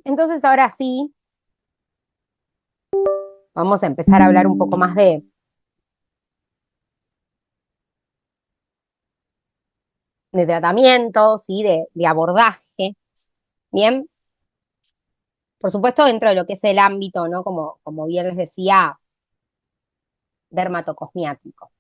Entonces ahora sí, vamos a empezar a hablar un poco más de tratamiento, ¿sí? De abordaje, ¿bien? Por supuesto, dentro de lo que es el ámbito, ¿no? Como bien les decía, dermatocosmiático,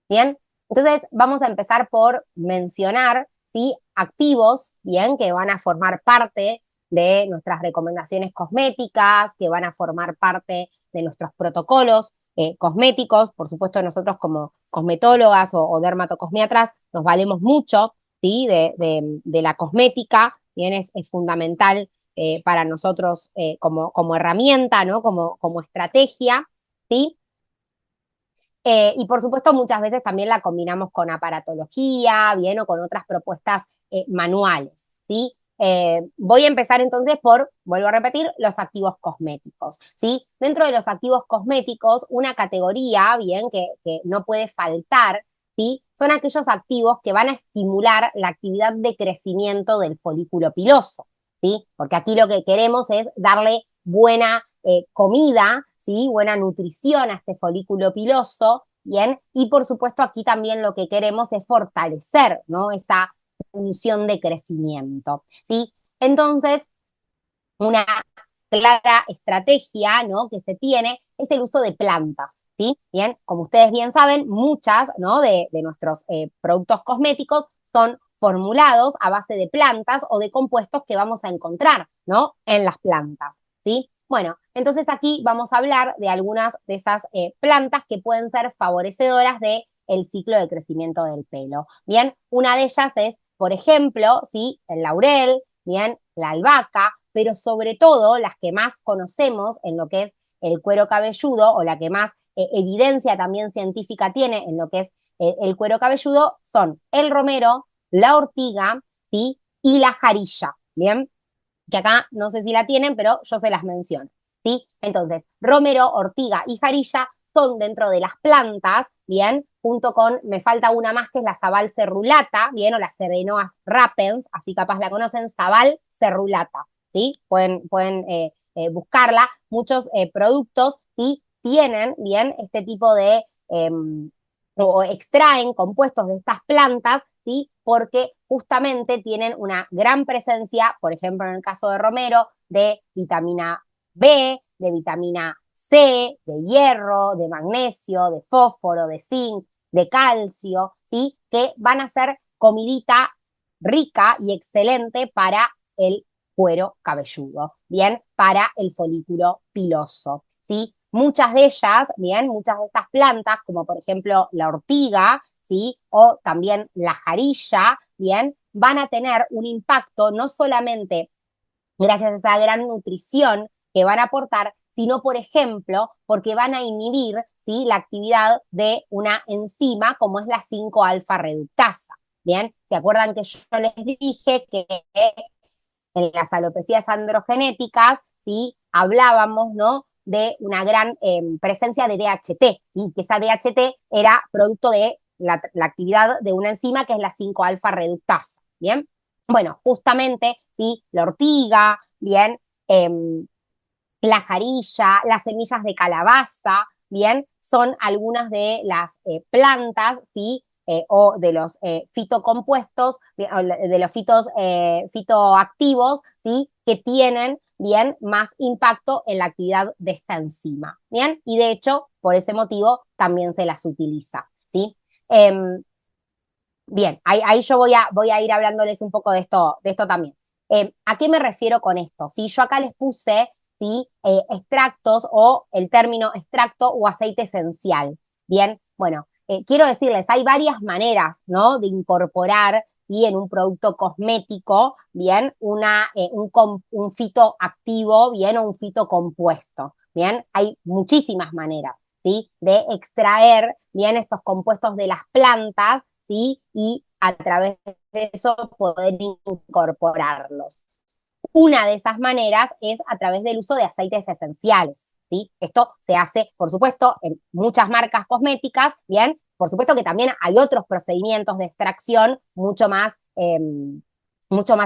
¿bien? Entonces, vamos a empezar por mencionar, ¿sí? Activos, ¿bien? Que van a formar parte de nuestras recomendaciones cosméticas, que van a formar parte de nuestros protocolos cosméticos. Por supuesto, nosotros como cosmetólogas o dermatocosmiatras nos valemos mucho, ¿sí? De la cosmética, ¿bien? Es fundamental para nosotros como herramienta, ¿no? Como estrategia, ¿sí? Y por supuesto, muchas veces también la combinamos con aparatología, bien, o con otras propuestas manuales, ¿sí? Voy a empezar entonces por, vuelvo a repetir, los activos cosméticos, ¿sí? Dentro de los activos cosméticos, una categoría, bien, que no puede faltar, ¿sí? Son aquellos activos que van a estimular la actividad de crecimiento del folículo piloso, ¿sí? Porque aquí lo que queremos es darle buena comida, ¿sí? Buena nutrición a este folículo piloso, ¿bien? Y por supuesto aquí también lo que queremos es fortalecer, ¿no? Esa función de crecimiento, ¿sí? Entonces, una clara estrategia, ¿no? Que se tiene es el uso de plantas, ¿sí? Bien, como ustedes bien saben, muchas, ¿no? De nuestros productos cosméticos son formulados a base de plantas o de compuestos que vamos a encontrar, ¿no? En las plantas, ¿sí? Bueno, entonces aquí vamos a hablar de algunas de esas plantas que pueden ser favorecedoras de el ciclo de crecimiento del pelo. Bien, una de ellas es, por ejemplo, ¿sí? El laurel, bien, la albahaca, pero sobre todo las que más conocemos en lo que es el cuero cabelludo o la que más evidencia también científica tiene en lo que es el cuero cabelludo son el romero, la ortiga, ¿sí? Y la jarilla, ¿bien? Que acá no sé si la tienen, pero yo se las menciono, ¿sí? Entonces, romero, ortiga y jarilla son dentro de las plantas, ¿bien? Junto con, me falta una más que es la sabal cerulata, ¿bien? O la Serenoas rapens, así capaz la conocen, sabal cerulata, ¿sí? Pueden buscarla. Muchos productos, ¿sí? Tienen, ¿bien? Este tipo de o extraen compuestos de estas plantas, ¿sí? Porque justamente tienen una gran presencia, por ejemplo, en el caso de romero, de vitamina B, de vitamina C, de hierro, de magnesio, de fósforo, de zinc, de calcio, ¿sí? Que van a ser comidita rica y excelente para el cuero cabelludo, bien, para el folículo piloso, ¿sí? Muchas de ellas, bien, muchas de estas plantas, como por ejemplo la ortiga, ¿sí? O también la jarilla, bien, van a tener un impacto no solamente gracias a esa gran nutrición que van a aportar, sino, por ejemplo, porque van a inhibir, ¿sí? La actividad de una enzima como es la 5-alfa reductasa. Bien, ¿se acuerdan que yo les dije que en las alopecias androgenéticas, ¿sí? Hablábamos, ¿no? De una gran presencia de DHT, y que esa DHT era producto de la actividad de una enzima que es la 5-alfa reductasa, ¿bien? Bueno, justamente, ¿sí? La ortiga, ¿bien? Eh, la jarilla, las semillas de calabaza, bien, son algunas de las plantas, ¿sí? O de los fitocompuestos, de los fitoactivos, ¿sí? Que tienen, bien, más impacto en la actividad de esta enzima, bien, y de hecho, por ese motivo, también se las utiliza, ¿sí? Bien, ahí yo voy a ir hablándoles un poco de esto también. ¿A qué me refiero con esto? Si yo acá les puse, ¿sí? Extractos o el término extracto o aceite esencial. Bien, bueno, quiero decirles, hay varias maneras, ¿no? De incorporar, ¿sí? En un producto cosmético, bien, un fitoactivo, bien, o un fitocompuesto. Bien, hay muchísimas maneras, ¿sí? De extraer, bien, estos compuestos de las plantas, ¿sí? Y a través de eso poder incorporarlos. Una de esas maneras es a través del uso de aceites esenciales, ¿sí? Esto se hace, por supuesto, en muchas marcas cosméticas, ¿bien? Por supuesto que también hay otros procedimientos de extracción mucho más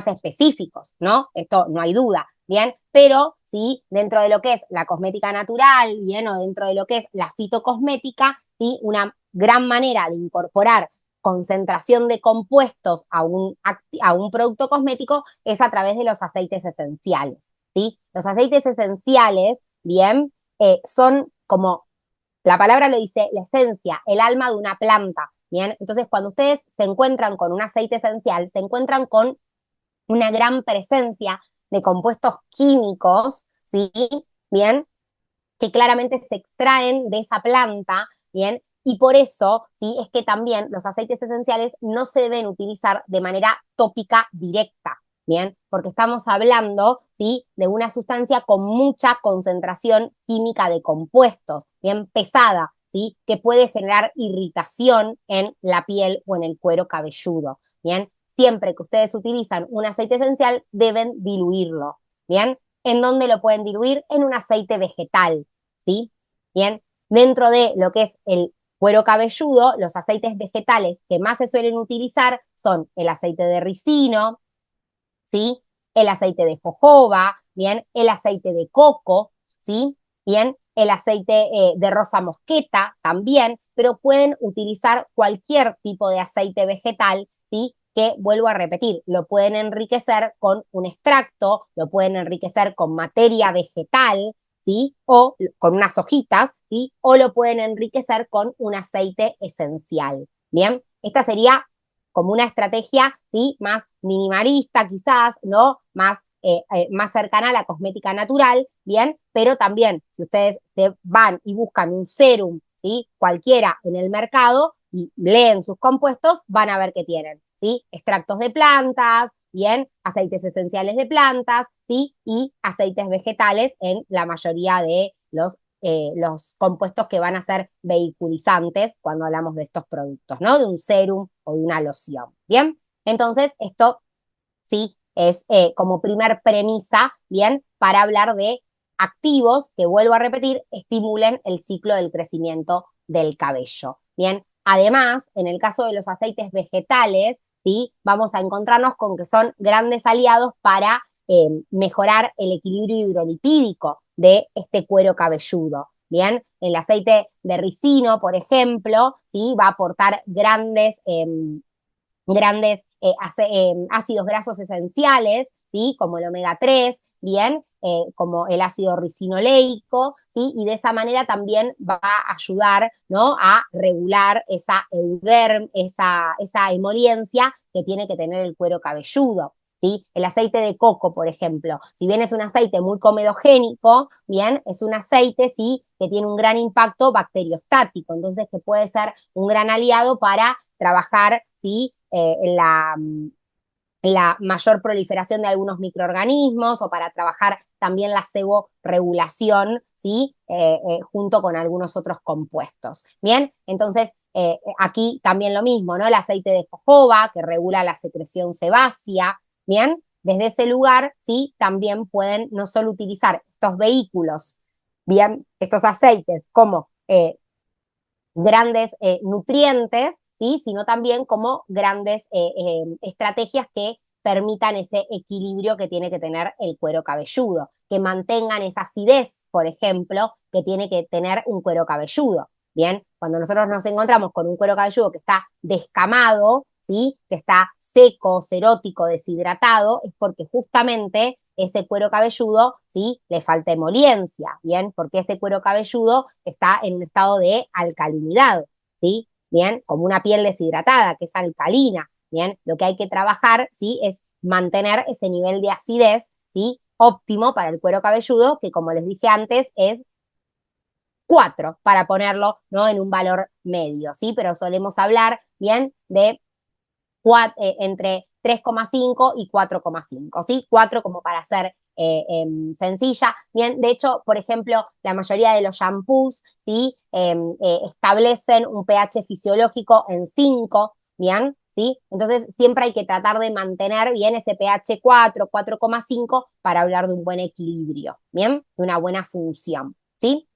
específicos, ¿no? Esto no hay duda. bien, pero ¿sí? Dentro de lo que es la cosmética natural, bien, o dentro de lo que es la fitocosmética, ¿sí? Una gran manera de incorporar concentración de compuestos a un producto cosmético es a través de los aceites esenciales, ¿sí? Los aceites esenciales, bien, son como la palabra lo dice, la esencia, el alma de una planta, ¿bien? Entonces, cuando ustedes se encuentran con un aceite esencial, se encuentran con una gran presencia de compuestos químicos, ¿sí? Bien, que claramente se extraen de esa planta, ¿bien? Y por eso, ¿sí? Es que también los aceites esenciales no se deben utilizar de manera tópica directa, ¿bien? Porque estamos hablando, ¿sí? De una sustancia con mucha concentración química de compuestos, bien pesada, ¿sí? Que puede generar irritación en la piel o en el cuero cabelludo, ¿bien? Siempre que ustedes utilizan un aceite esencial, deben diluirlo, ¿bien? ¿En dónde lo pueden diluir? En un aceite vegetal, ¿sí? Bien, dentro de lo que es el cuero cabelludo, los aceites vegetales que más se suelen utilizar son el aceite de ricino, ¿sí? El aceite de jojoba, bien, el aceite de coco, ¿sí? Bien, el aceite de rosa mosqueta también, pero pueden utilizar cualquier tipo de aceite vegetal, ¿sí? Que vuelvo a repetir, lo pueden enriquecer con un extracto, lo pueden enriquecer con materia vegetal, ¿sí? O con unas hojitas, ¿sí? O lo pueden enriquecer con un aceite esencial. Bien, esta sería como una estrategia, ¿sí? Más minimalista quizás, ¿no? Más cercana a la cosmética natural, ¿bien? Pero también, si ustedes se van y buscan un serum, ¿sí? Cualquiera en el mercado y leen sus compuestos, van a ver que tienen, ¿sí? Extractos de plantas, ¿bien? Aceites esenciales de plantas, ¿sí? Y aceites vegetales en la mayoría de los compuestos que van a ser vehiculizantes cuando hablamos de estos productos, ¿no? De un serum o de una loción. Bien, entonces esto sí es como primer premisa, bien, para hablar de activos que, vuelvo a repetir, estimulen el ciclo del crecimiento del cabello. Bien, además, en el caso de los aceites vegetales, ¿sí? Vamos a encontrarnos con que son grandes aliados para mejorar el equilibrio hidrolipídico de este cuero cabelludo. Bien, el aceite de ricino, por ejemplo, ¿sí? Va a aportar grandes ácidos grasos esenciales, ¿sí? Como el omega 3, bien, como el ácido ricinoleico, ¿sí? Y de esa manera también va a ayudar, ¿no? A regular esa emoliencia que tiene que tener el cuero cabelludo. ¿Sí? El aceite de coco, por ejemplo, si bien es un aceite muy comedogénico, bien, es un aceite, sí, que tiene un gran impacto bacteriostático, entonces que puede ser un gran aliado para trabajar, ¿sí? La mayor proliferación de algunos microorganismos o para trabajar también la seborregulación, ¿sí? Junto con algunos otros compuestos. Bien, entonces aquí también lo mismo, ¿no? El aceite de jojoba que regula la secreción sebácea, bien, desde ese lugar, ¿sí? También pueden no solo utilizar estos vehículos, bien, estos aceites como grandes nutrientes, ¿sí? Sino también como grandes estrategias que permitan ese equilibrio que tiene que tener el cuero cabelludo, que mantengan esa acidez, por ejemplo, que tiene que tener un cuero cabelludo. Bien, cuando nosotros nos encontramos con un cuero cabelludo que está descamado, ¿sí? Que está seco, cerótico, deshidratado, es porque justamente ese cuero cabelludo, ¿sí? Le falta emoliencia, ¿bien? Porque ese cuero cabelludo está en un estado de alcalinidad, ¿sí? Bien, como una piel deshidratada, que es alcalina, ¿bien? Lo que hay que trabajar, ¿sí? Es mantener ese nivel de acidez, ¿sí? Óptimo para el cuero cabelludo, que como les dije antes, es 4 para ponerlo, ¿no? En un valor medio, ¿sí? Pero solemos hablar, ¿bien? De entre 3,5 y 4,5, ¿sí? 4 como para ser sencilla. Bien, de hecho, por ejemplo, la mayoría de los shampoos, ¿sí? Establecen un pH fisiológico en 5, ¿bien? ¿Sí? Entonces, siempre hay que tratar de mantener bien ese pH 4, 4,5 para hablar de un buen equilibrio, ¿bien? De una buena función, ¿sí?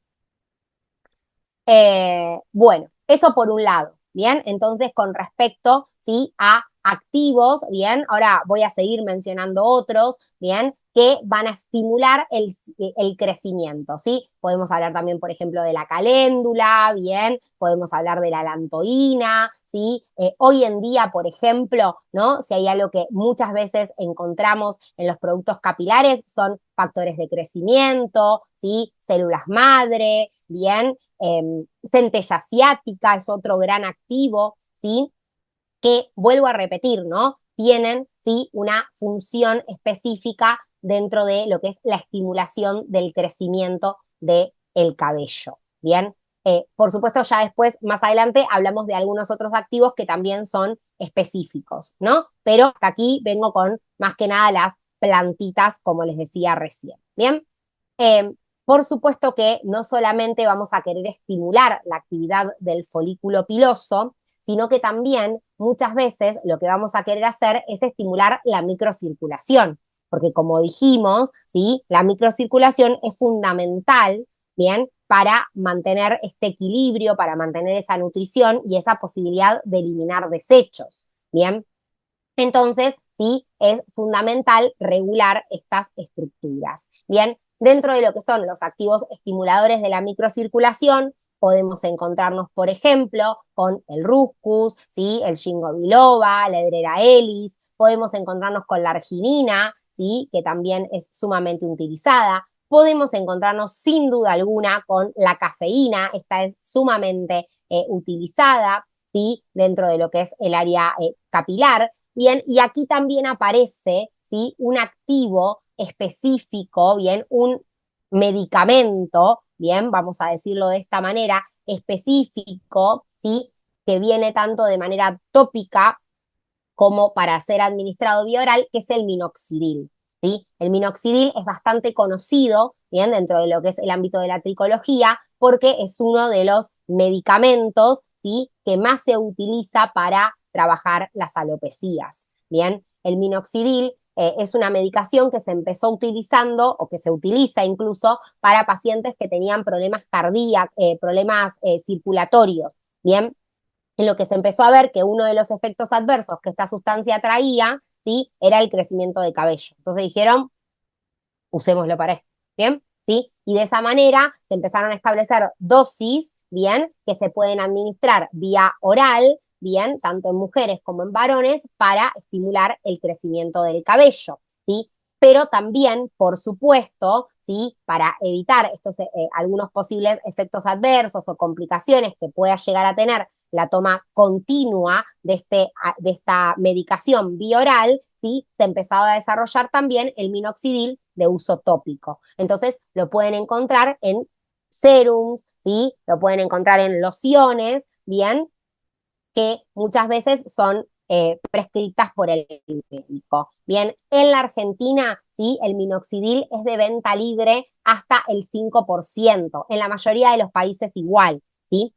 Bueno, eso por un lado, ¿bien? Entonces, con respecto, ¿sí? A activos, ¿bien? Ahora voy a seguir mencionando otros, ¿bien? que van a estimular el crecimiento, ¿sí? Podemos hablar también, por ejemplo, de la caléndula, bien, podemos hablar de la alantoína, ¿sí? Hoy en día, por ejemplo, ¿no? Si hay algo que muchas veces encontramos en los productos capilares son factores de crecimiento, ¿sí? Células madre, bien, centella asiática es otro gran activo, ¿sí? Que vuelvo a repetir, ¿no? Tienen, ¿sí? Una función específica dentro de lo que es la estimulación del crecimiento del cabello, ¿bien? Por supuesto, ya después, más adelante, hablamos de algunos otros activos que también son específicos, ¿no? Pero hasta aquí vengo con más que nada las plantitas, como les decía recién, ¿bien? Eh, por supuesto que no solamente vamos a querer estimular la actividad del folículo piloso, sino que también muchas veces lo que vamos a querer hacer es estimular la microcirculación, porque como dijimos, ¿sí? La microcirculación es fundamental, ¿bien? Para mantener este equilibrio, para mantener esa nutrición y esa posibilidad de eliminar desechos, ¿bien? Entonces, sí, es fundamental regular estas estructuras. Bien, dentro de lo que son los activos estimuladores de la microcirculación, podemos encontrarnos, por ejemplo, con el Rhuscus, ¿sí? El Ginkgo biloba, la Hedrera podemos encontrarnos con la arginina, ¿sí? Que también es sumamente utilizada. Podemos encontrarnos sin duda alguna con la cafeína, esta es sumamente utilizada, ¿sí? Dentro de lo que es el área capilar. Bien, y aquí también aparece, ¿sí? Un activo específico, bien, un medicamento, bien, vamos a decirlo de esta manera, específico, ¿sí? Que viene tanto de manera tópica como para ser administrado vía oral, que es el minoxidil, ¿sí? El minoxidil es bastante conocido, bien, dentro de lo que es el ámbito de la tricología, porque es uno de los medicamentos, ¿sí? Que más se utiliza para trabajar las alopecias, bien. El minoxidil es una medicación que se empezó utilizando o que se utiliza incluso para pacientes que tenían problemas cardíacos, problemas circulatorios, bien, en lo que se empezó a ver que uno de los efectos adversos que esta sustancia traía, ¿sí? Era el crecimiento de cabello. Entonces dijeron, usémoslo para esto, ¿bien? ¿Sí? Y de esa manera se empezaron a establecer dosis, ¿bien? Que se pueden administrar vía oral, ¿bien? Tanto en mujeres como en varones, para estimular el crecimiento del cabello, ¿sí? Pero también, por supuesto, ¿sí? Para evitar estos algunos posibles efectos adversos o complicaciones que pueda llegar a tener la toma continua de esta medicación bioral, ¿sí? Se empezaba a desarrollar también el minoxidil de uso tópico. Entonces lo pueden encontrar en serums, ¿sí? Lo pueden encontrar en lociones, ¿bien? Que muchas veces son prescritas por el médico. Bien, en la Argentina, ¿sí? El minoxidil es de venta libre hasta el 5%, en la mayoría de los países igual, ¿sí?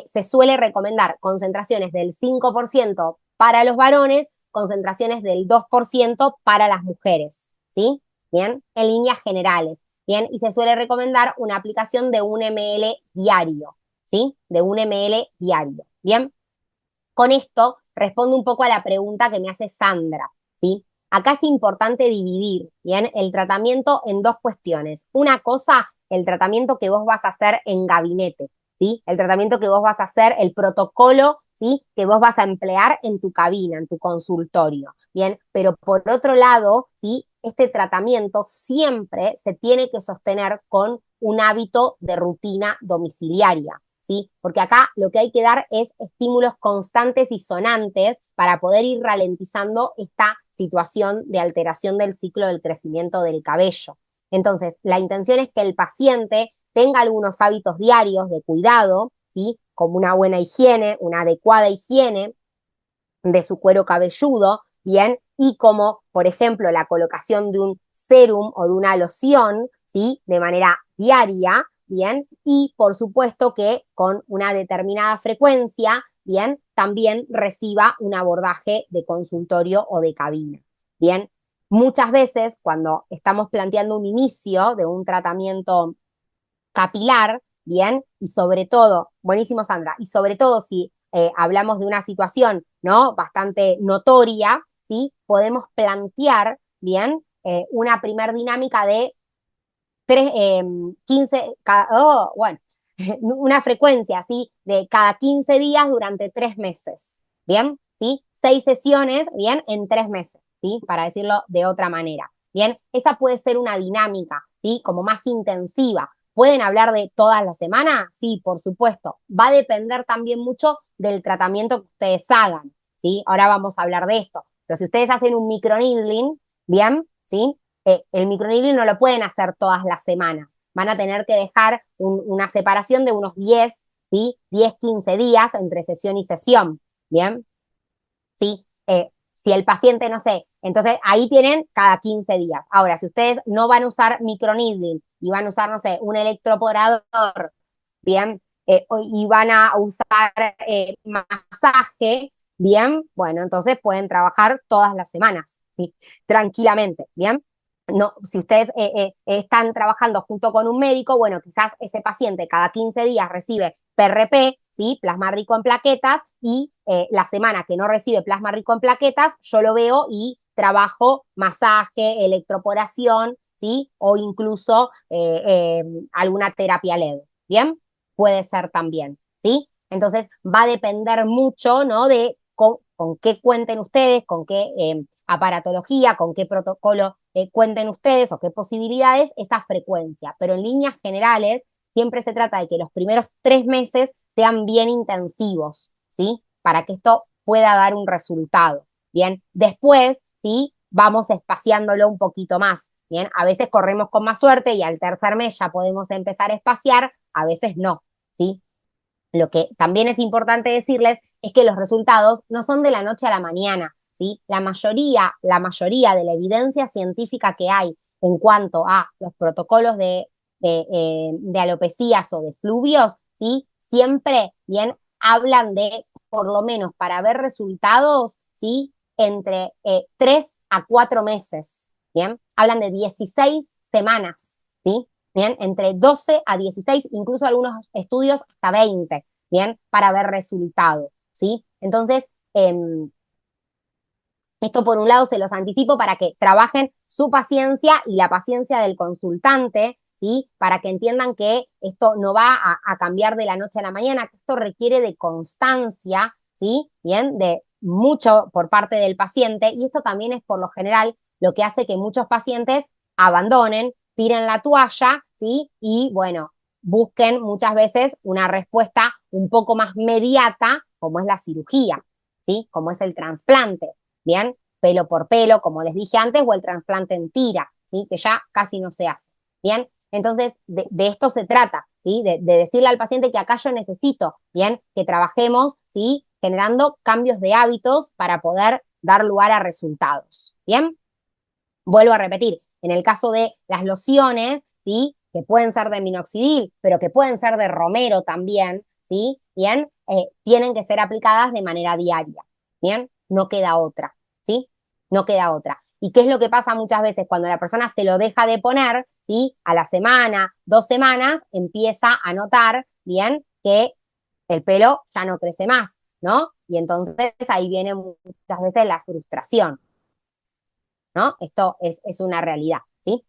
Se suele recomendar concentraciones del 5% para los varones, concentraciones del 2% para las mujeres, ¿sí? Bien, en líneas generales, ¿bien? Y se suele recomendar una aplicación de 1 ml diario, ¿sí? De 1 ml diario, ¿bien? Con esto respondo un poco a la pregunta que me hace Sandra, ¿sí? Acá es importante dividir, ¿bien? El tratamiento en dos cuestiones. Una cosa, el tratamiento que vos vas a hacer en gabinete, ¿sí? El tratamiento que vos vas a hacer, el protocolo, ¿sí? Que vos vas a emplear en tu cabina, en tu consultorio, ¿bien? Pero por otro lado, ¿sí? Este tratamiento siempre se tiene que sostener con un hábito de rutina domiciliaria, ¿sí? Porque acá lo que hay que dar es estímulos constantes y sonantes para poder ir ralentizando esta situación de alteración del ciclo del crecimiento del cabello. Entonces, la intención es que el paciente tenga algunos hábitos diarios de cuidado, ¿sí? Como una buena higiene, una adecuada higiene de su cuero cabelludo, ¿bien? Y como, por ejemplo, la colocación de un serum o de una loción, ¿sí? De manera diaria, ¿bien? Y por supuesto que con una determinada frecuencia, ¿bien? También reciba un abordaje de consultorio o de cabina, ¿bien? Muchas veces cuando estamos planteando un inicio de un tratamiento capilar, ¿bien? Y sobre todo, buenísimo Sandra, y sobre todo si hablamos de una situación, ¿no? Bastante notoria, ¿sí? Podemos plantear, ¿bien? una primer dinámica de 15, bueno, una frecuencia, ¿sí? De cada 15 días durante 3 meses, ¿bien? ¿Sí? 6 sesiones, ¿bien? En 3 meses, ¿sí? Para decirlo de otra manera, ¿bien? Esa puede ser una dinámica, ¿sí? Como más intensiva. ¿Pueden hablar de todas las semanas? Sí, por supuesto. Va a depender también mucho del tratamiento que ustedes hagan, ¿sí? Ahora vamos a hablar de esto. Pero si ustedes hacen un microneedling, ¿bien? ¿Sí? El microneedling no lo pueden hacer todas las semanas. Van a tener que dejar una separación de unos 10, ¿sí? 10, 15 días entre sesión y sesión, ¿bien? ¿Sí? Si el paciente, no sé, entonces ahí tienen cada 15 días. Ahora, si ustedes no van a usar microneedling y van a usar, no sé, un electroporador, ¿bien? Y van a usar masaje, ¿bien? Bueno, entonces pueden trabajar todas las semanas, ¿sí? Tranquilamente, ¿bien? No, si ustedes están trabajando junto con un médico, bueno, quizás ese paciente cada 15 días recibe PRP, ¿sí? Plasma rico en plaquetas, y la semana que no recibe plasma rico en plaquetas, yo lo veo y trabajo masaje, electroporación, ¿sí? O incluso alguna terapia LED, ¿bien? Puede ser también, ¿sí? Entonces va a depender mucho, ¿no? De con qué cuenten ustedes, con qué aparatología, con qué protocolo cuenten ustedes o qué posibilidades, esa frecuencia. Pero en líneas generales, siempre se trata de que los primeros 3 meses sean bien intensivos, ¿sí? Para que esto pueda dar un resultado. Bien, después, ¿sí? Vamos espaciándolo un poquito más. Bien, a veces corremos con más suerte y al tercer mes ya podemos empezar a espaciar, a veces no, ¿sí? Lo que también es importante decirles es que los resultados no son de la noche a la mañana, ¿sí? La mayoría de la evidencia científica que hay en cuanto a los protocolos de alopecias o de fluvios, ¿sí? Siempre, bien, hablan de, por lo menos para ver resultados, ¿sí? Entre 3 a 4 meses, ¿bien? Hablan de 16 semanas, ¿sí? Bien, entre 12 a 16, incluso algunos estudios hasta 20, bien, para ver resultados, ¿sí? Entonces, esto por un lado se los anticipo para que trabajen su paciencia y la paciencia del consultante, ¿sí? Para que entiendan que esto no va a cambiar de la noche a la mañana, que esto requiere de constancia, ¿sí? Bien, de mucho por parte del paciente, y esto también es por lo general lo que hace que muchos pacientes abandonen, tiren la toalla, ¿sí? Y bueno, busquen muchas veces una respuesta un poco más mediata, como es la cirugía, ¿sí? Como es el trasplante. Bien, pelo por pelo, como les dije antes, o el trasplante en tira, ¿sí? Que ya casi no se hace. Bien, entonces de esto se trata, ¿sí? De decirle al paciente que acá yo necesito, bien, que trabajemos, ¿sí? Generando cambios de hábitos para poder dar lugar a resultados. Bien, vuelvo a repetir, en el caso de las lociones, ¿sí? Que pueden ser de minoxidil, pero que pueden ser de romero también, ¿sí? Bien, tienen que ser aplicadas de manera diaria, ¿bien? No queda otra, ¿sí? No queda otra. ¿Y qué es lo que pasa muchas veces cuando la persona se lo deja de poner, ¿sí? A la semana, 2 semanas, empieza a notar, ¿bien? Que el pelo ya no crece más, ¿no? Y entonces ahí viene muchas veces la frustración. ¿No? Esto es una realidad, ¿sí?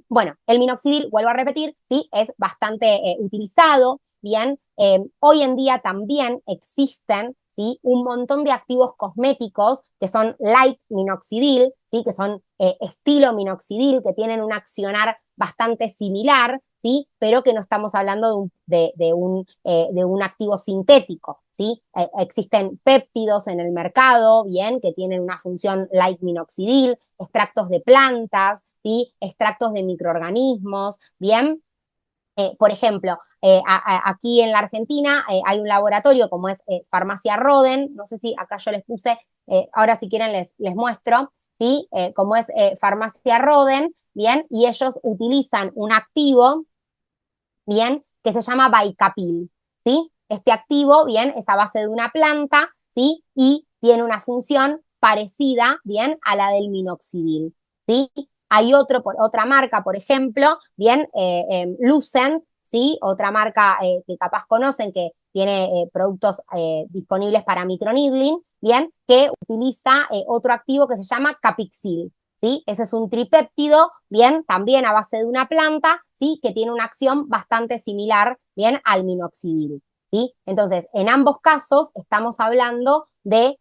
Bueno, el minoxidil, vuelvo a repetir, ¿sí? Es bastante utilizado, ¿bien? Hoy en día también existen, ¿sí? Un montón de activos cosméticos que son light minoxidil, ¿sí? Que son estilo minoxidil, que tienen un accionar bastante similar, ¿sí? Pero que no estamos hablando de un activo sintético, ¿sí? Existen péptidos en el mercado, bien, que tienen una función light minoxidil, extractos de plantas, ¿sí? Extractos de microorganismos, bien. Por ejemplo, aquí en la Argentina hay un laboratorio como es Farmacia Roden, no sé si acá yo les puse, ahora si quieren les muestro, ¿sí? Como es Farmacia Roden, bien, y ellos utilizan un activo, bien, que se llama Baicapil, ¿sí? Este activo, bien, es a base de una planta, ¿sí? Y tiene una función parecida, bien, a la del minoxidil, ¿sí? Hay otra marca, por ejemplo, bien, Lucent, ¿sí? Otra marca que capaz conocen que tiene productos disponibles para microneedling, bien, que utiliza otro activo que se llama Capixil, ¿sí? Ese es un tripéptido, bien, también a base de una planta, ¿sí? Que tiene una acción bastante similar, bien, al minoxidil, ¿sí? Entonces, en ambos casos estamos hablando de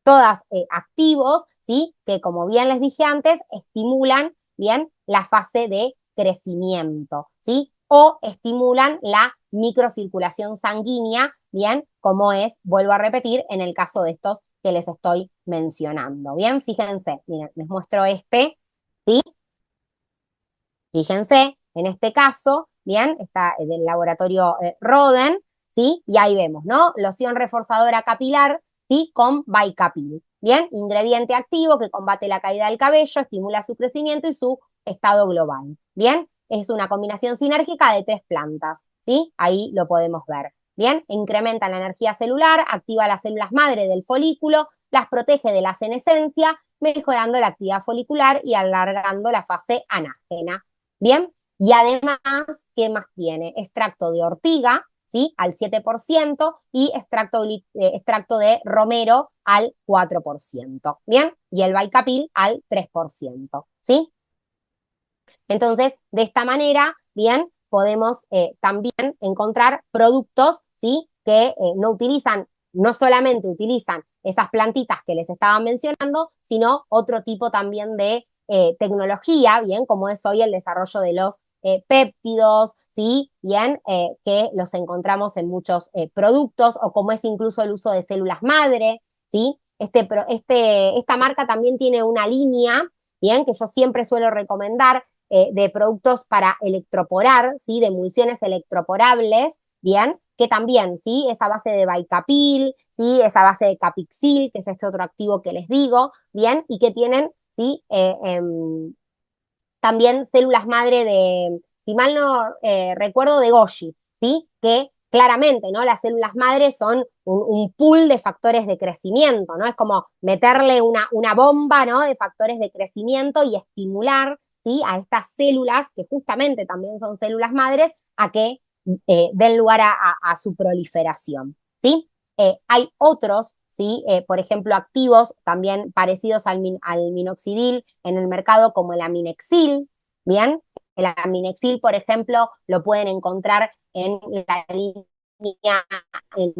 todas activos, ¿sí? Que como bien les dije antes, estimulan, bien, la fase de crecimiento, ¿sí? O estimulan la microcirculación sanguínea, bien, como es, vuelvo a repetir, en el caso de estos que les estoy mencionando. Bien, fíjense, miren, les muestro este, ¿sí? Fíjense, en este caso, bien, está del laboratorio Roden, ¿sí? Y ahí vemos, ¿no? Loción reforzadora capilar, ¿sí? Con Bicapil, bien, ingrediente activo que combate la caída del cabello, estimula su crecimiento y su estado global, bien. Es una combinación sinérgica de 3 plantas, ¿sí? Ahí lo podemos ver. Bien, incrementa la energía celular, activa las células madre del folículo, las protege de la senescencia, mejorando la actividad folicular y alargando la fase anágena. Bien, y además, ¿qué más tiene? Extracto de ortiga, ¿sí? Al 7% y extracto de romero al 4%. Bien, y el Bicapil al 3%, ¿sí? Entonces, de esta manera, bien, podemos también encontrar productos, ¿sí? Que no solamente utilizan esas plantitas que les estaba mencionando, sino otro tipo también de tecnología, bien, como es hoy el desarrollo de los péptidos, ¿sí? Bien, que los encontramos en muchos productos, o como es incluso el uso de células madre, ¿sí? Esta marca también tiene una línea, bien, que yo siempre suelo recomendar, de productos para electroporar, ¿sí? De emulsiones electroporables, bien, que también, ¿sí? Esa base de Bicapil, ¿sí? Esa base de Capixil, que es este otro activo que les digo, bien, y que tienen, ¿sí? También células madre de, si mal no recuerdo, de Golgi, ¿sí? Que claramente, ¿no? Las células madre son un pool de factores de crecimiento, ¿no? Es como meterle una bomba, ¿no? De factores de crecimiento y estimular, ¿sí? A estas células, que justamente también son células madres, a que den lugar a su proliferación, ¿sí? Hay otros, ¿sí? Por ejemplo, activos también parecidos al minoxidil en el mercado, como el aminexil, ¿bien? El aminexil, por ejemplo, lo pueden encontrar en la línea, en,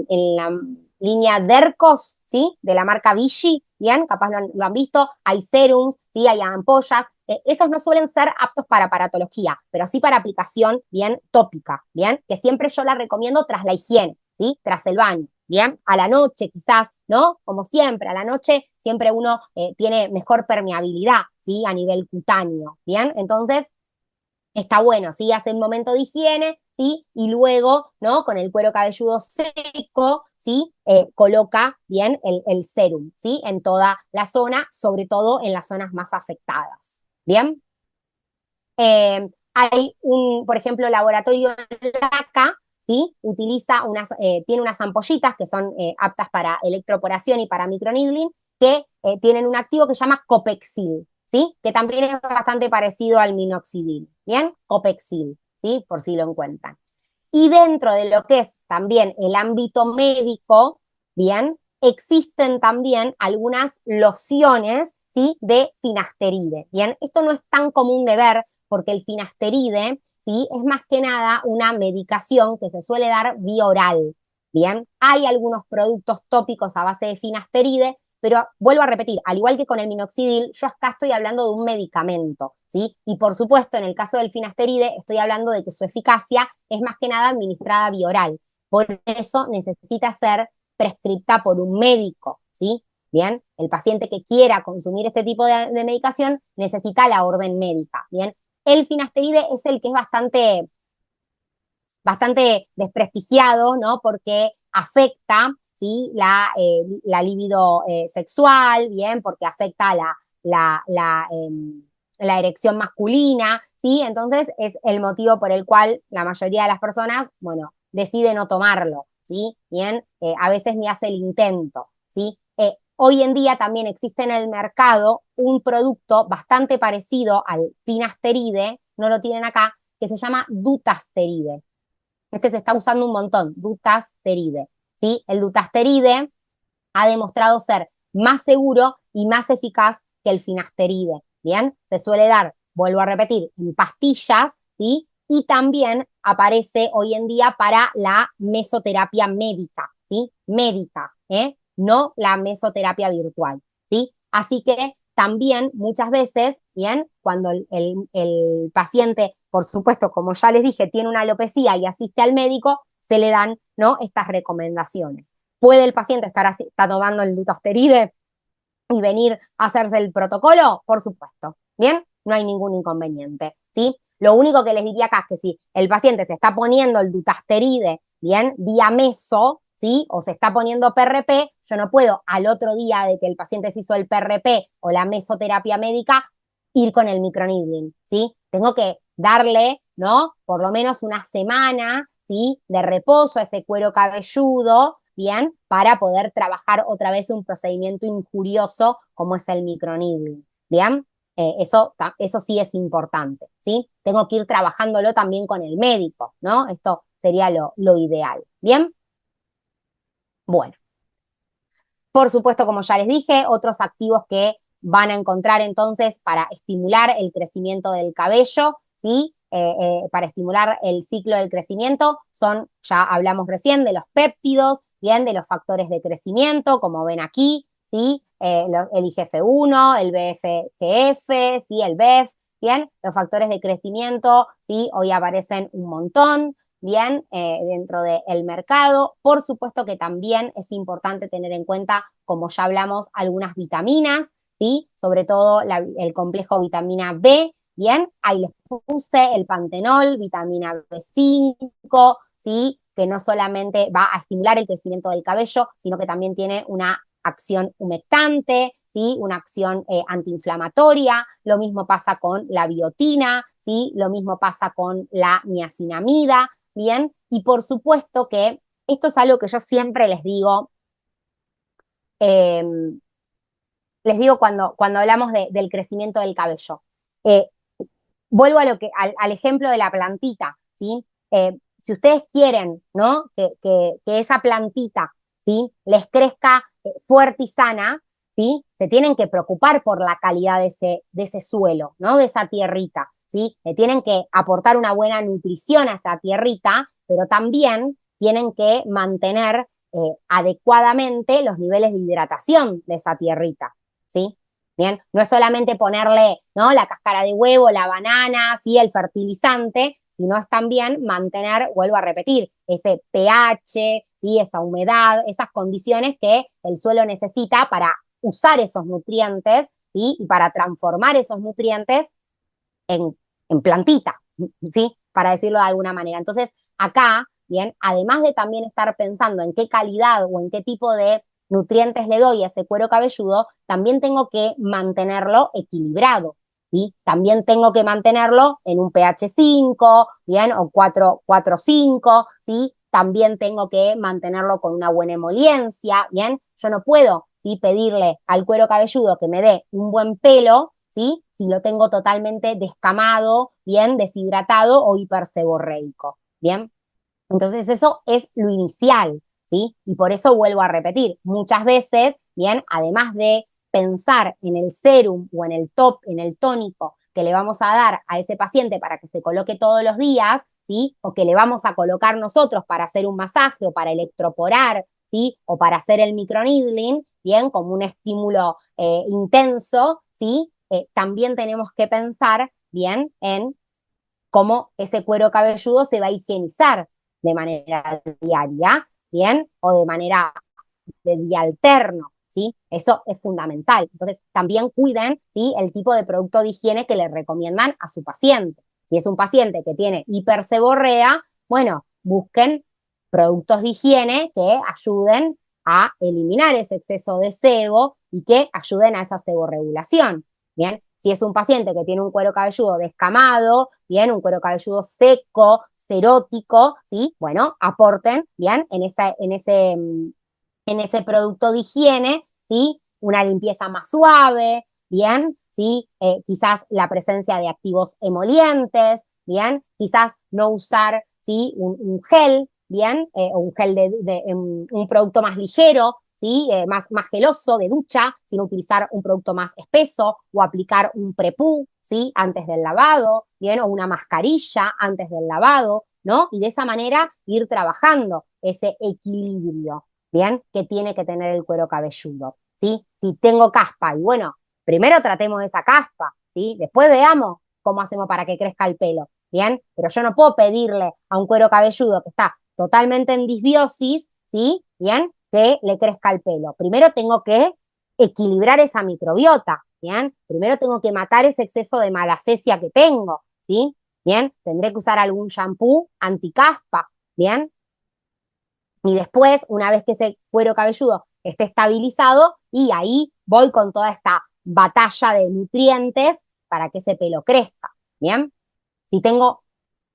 en la línea Dercos, ¿sí? De la marca Vichy, ¿bien? Capaz lo han visto, hay serums, ¿sí? Hay ampollas. Esos no suelen ser aptos para aparatología, pero sí para aplicación, bien, tópica, ¿bien? Que siempre yo la recomiendo tras la higiene, ¿sí? Tras el baño, ¿bien? A la noche quizás, ¿no? Como siempre, a la noche siempre uno tiene mejor permeabilidad, ¿sí? A nivel cutáneo, ¿bien? Entonces, está bueno, ¿sí? Hace un momento de higiene, ¿sí? Y luego, ¿no? Con el cuero cabelludo seco, ¿sí? Coloca bien el serum, ¿sí? En toda la zona, sobre todo en las zonas más afectadas, ¿bien? Hay por ejemplo, laboratorio LACA, ¿sí? Tiene unas ampollitas que son aptas para electroporación y para microneedling, que tienen un activo que se llama Copexil, ¿sí? Que también es bastante parecido al minoxidil, ¿bien? Copexil, ¿sí? Por si lo encuentran. Y dentro de lo que es también el ámbito médico, bien, existen también algunas lociones, ¿sí? De finasteride, bien. Esto no es tan común de ver porque el finasteride, ¿sí? Es más que nada una medicación que se suele dar vía oral, bien. Hay algunos productos tópicos a base de finasteride, pero vuelvo a repetir, al igual que con el minoxidil, yo acá estoy hablando de un medicamento, ¿sí? Y por supuesto, en el caso del finasteride, estoy hablando de que su eficacia es más que nada administrada vía oral. Por eso necesita ser prescripta por un médico, ¿sí? Bien, el paciente que quiera consumir este tipo de medicación necesita la orden médica, ¿bien? El finasteride es el que es bastante desprestigiado, ¿no? Porque afecta, ¿sí? La libido sexual, ¿bien? Porque afecta la erección masculina, ¿sí? Entonces es el motivo por el cual la mayoría de las personas, bueno, decide no tomarlo, ¿sí? Bien, a veces ni hace el intento, ¿sí? Hoy en día también existe en el mercado un producto bastante parecido al finasteride, no lo tienen acá, que se llama dutasteride. Este se está usando un montón, dutasteride, ¿sí? El dutasteride ha demostrado ser más seguro y más eficaz que el finasteride, ¿bien? Se suele dar, vuelvo a repetir, en pastillas, ¿sí? Y también aparece hoy en día para la mesoterapia médica, ¿sí? Médica, ¿eh? No la mesoterapia virtual, ¿sí? Así que también muchas veces, ¿bien? Cuando el paciente, por supuesto, como ya les dije, tiene una alopecia y asiste al médico, se le dan, ¿no? Estas recomendaciones. ¿Puede el paciente está tomando el dutasteride y venir a hacerse el protocolo? Por supuesto, ¿bien? No hay ningún inconveniente, ¿sí? Lo único que les diría acá es que si el paciente se está poniendo el dutasteride, ¿bien? Vía meso, ¿sí? O se está poniendo PRP, yo no puedo al otro día de que el paciente se hizo el PRP o la mesoterapia médica ir con el microneedling, ¿sí? Tengo que darle, ¿no? Por lo menos una semana, ¿sí? De reposo a ese cuero cabelludo, ¿bien? Para poder trabajar otra vez un procedimiento injurioso como es el microneedling, ¿bien? Eso sí es importante, ¿sí? Tengo que ir trabajándolo también con el médico, ¿no? Esto sería lo ideal, ¿bien? Bueno, por supuesto, como ya les dije, otros activos que van a encontrar entonces para estimular el crecimiento del cabello, ¿sí? Para estimular el ciclo del crecimiento son, ya hablamos recién, de los péptidos, bien, de los factores de crecimiento, como ven aquí, ¿sí? El IGF-1, el BFGF, ¿sí? El BEF, bien, los factores de crecimiento, ¿sí? Hoy aparecen un montón, bien, dentro del mercado. Por supuesto que también es importante tener en cuenta, como ya hablamos, algunas vitaminas, ¿sí? Sobre todo el complejo vitamina B, bien, ahí les puse el pantenol, vitamina B5, ¿sí? Que no solamente va a estimular el crecimiento del cabello, sino que también tiene una acción humectante, ¿sí? Una acción antiinflamatoria. Lo mismo pasa con la biotina, ¿sí? Lo mismo pasa con la niacinamida, ¿bien? Y por supuesto que esto es algo que yo siempre eh, les digo cuando hablamos del crecimiento del cabello. Eh, Vuelvo al ejemplo de la plantita, ¿sí? Si ustedes quieren, ¿no? Que esa plantita, ¿sí? Les crezca fuerte y sana, ¿sí? Se tienen que preocupar por la calidad de ese suelo, ¿no? De esa tierrita, ¿sí? Le tienen que aportar una buena nutrición a esa tierrita, pero también tienen que mantener adecuadamente los niveles de hidratación de esa tierrita, ¿sí? Bien, no es solamente ponerle, ¿no? La cáscara de huevo, la banana, ¿sí? El fertilizante, sino es también mantener, vuelvo a repetir, ese pH, ¿sí? Esa humedad, esas condiciones que el suelo necesita para usar esos nutrientes, ¿sí? Y para transformar esos nutrientes en, en plantita, ¿sí? Para decirlo de alguna manera. Entonces, acá, bien, además de también estar pensando en qué calidad o en qué tipo de nutrientes le doy a ese cuero cabelludo, también tengo que mantenerlo equilibrado, ¿sí? También tengo que mantenerlo en un pH 5, ¿bien? O 4,5, ¿sí? También tengo que mantenerlo con una buena emoliencia, ¿bien? Yo no puedo, ¿sí? Pedirle al cuero cabelludo que me dé un buen pelo, ¿sí? Si lo tengo totalmente descamado, bien, deshidratado o hiperseborreico, ¿bien? Entonces eso es lo inicial, ¿sí? Y por eso vuelvo a repetir, muchas veces, bien, además de pensar en el serum o en el top, en el tónico que le vamos a dar a ese paciente para que se coloque todos los días, ¿sí? O que le vamos a colocar nosotros para hacer un masaje o para electroporar, ¿sí? O para hacer el microneedling, bien, como un estímulo intenso, ¿sí? También tenemos que pensar, bien, en cómo ese cuero cabelludo se va a higienizar de manera diaria, ¿bien? O de manera de día alterno, ¿sí? Eso es fundamental. Entonces, también cuiden, ¿sí? El tipo de producto de higiene que le recomiendan a su paciente. Si es un paciente que tiene hiperseborrea, bueno, busquen productos de higiene que ayuden a eliminar ese exceso de sebo y que ayuden a esa seborregulación, ¿bien? Si es un paciente que tiene un cuero cabelludo descamado, bien, un cuero cabelludo seco, serótico, ¿sí? Bueno, aporten, bien, en ese producto de higiene, ¿sí? Una limpieza más suave, ¿bien? ¿Sí? Quizás la presencia de activos emolientes, ¿bien? Quizás no usar, ¿sí? Un gel, ¿bien? O un gel un producto más ligero, ¿sí? Más geloso de ducha, sin utilizar un producto más espeso, o aplicar un prepú, ¿sí? Antes del lavado, ¿bien? O una mascarilla antes del lavado, ¿no? Y de esa manera ir trabajando ese equilibrio, ¿bien? Que tiene que tener el cuero cabelludo, ¿sí? Si tengo caspa, y bueno, primero tratemos esa caspa, ¿sí? Después veamos cómo hacemos para que crezca el pelo, ¿bien? Pero yo no puedo pedirle a un cuero cabelludo que está totalmente en disbiosis, ¿sí? ¿Bien? Que le crezca el pelo. Primero tengo que equilibrar esa microbiota, ¿bien? Primero tengo que matar ese exceso de malacesia que tengo, ¿sí? ¿Bien? Tendré que usar algún shampoo anticaspa, ¿bien? Y después, una vez que ese cuero cabelludo esté estabilizado, y ahí voy con toda esta batalla de nutrientes para que ese pelo crezca, ¿bien? Si tengo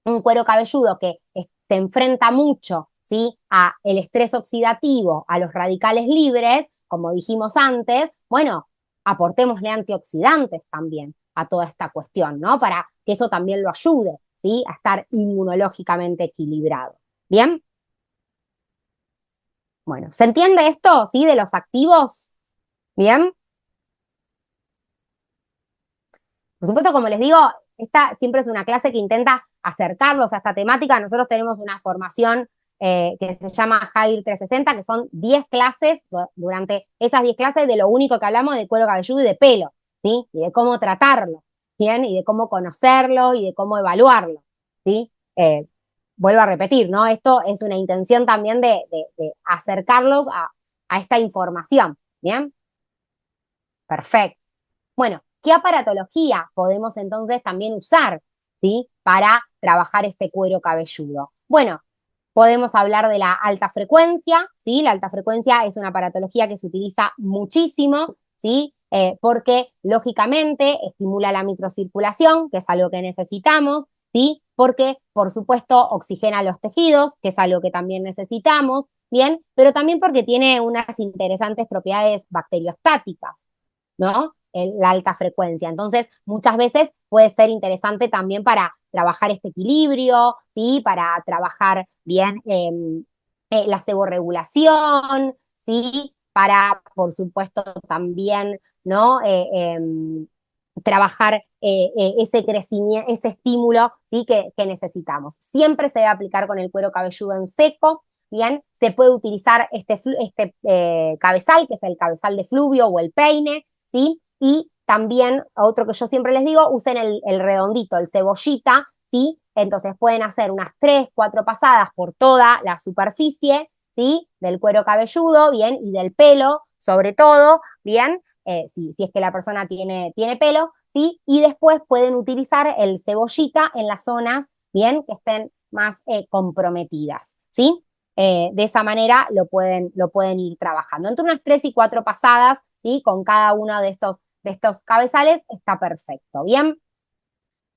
un cuero cabelludo que se enfrenta mucho, ¿sí? A el estrés oxidativo, a los radicales libres, como dijimos antes, bueno, aportémosle antioxidantes también a toda esta cuestión, ¿no? Para que eso también lo ayude, ¿sí? A estar inmunológicamente equilibrado. ¿Bien? Bueno, ¿se entiende esto, sí, de los activos? ¿Bien? Por supuesto, como les digo, esta siempre es una clase que intenta acercarlos a esta temática. Nosotros tenemos una formación que se llama Jair 360, que son 10 clases. Durante esas 10 clases, de lo único que hablamos es de cuero cabelludo y de pelo, ¿sí? Y de cómo tratarlo, ¿bien? Y de cómo conocerlo y de cómo evaluarlo, ¿sí? Vuelvo a repetir, ¿no? Esto es una intención también de acercarlos a esta información, ¿bien? Perfecto. Bueno, ¿qué aparatología podemos entonces también usar, ¿sí? Para trabajar este cuero cabelludo? Bueno, podemos hablar de la alta frecuencia, ¿sí? La alta frecuencia es una aparatología que se utiliza muchísimo, ¿sí? Porque lógicamente estimula la microcirculación, que es algo que necesitamos, ¿sí? Porque, por supuesto, oxigena los tejidos, que es algo que también necesitamos, ¿bien? Pero también porque tiene unas interesantes propiedades bacteriostáticas, ¿no? La alta frecuencia. Entonces, muchas veces puede ser interesante también para trabajar este equilibrio, ¿sí? Para trabajar bien la seborregulación, ¿sí? Para, por supuesto, también, ¿no? Trabajar ese crecimiento, ese estímulo, ¿sí? Que necesitamos. Siempre se debe aplicar con el cuero cabelludo en seco, ¿bien? Se puede utilizar este cabezal, que es el cabezal de fluvio o el peine, ¿sí? Y también, otro que yo siempre les digo, usen el redondito, el cebollita, ¿sí? Entonces pueden hacer unas 3, 4 pasadas por toda la superficie, ¿sí? Del cuero cabelludo, ¿bien? Y del pelo, sobre todo, ¿bien? Si es que la persona tiene pelo, ¿sí? Y después pueden utilizar el cebollita en las zonas, ¿bien? Que estén más comprometidas, ¿sí? De esa manera lo pueden ir trabajando. Entre unas 3 y 4 pasadas, ¿sí? Con cada uno de estos cabezales está perfecto, ¿bien?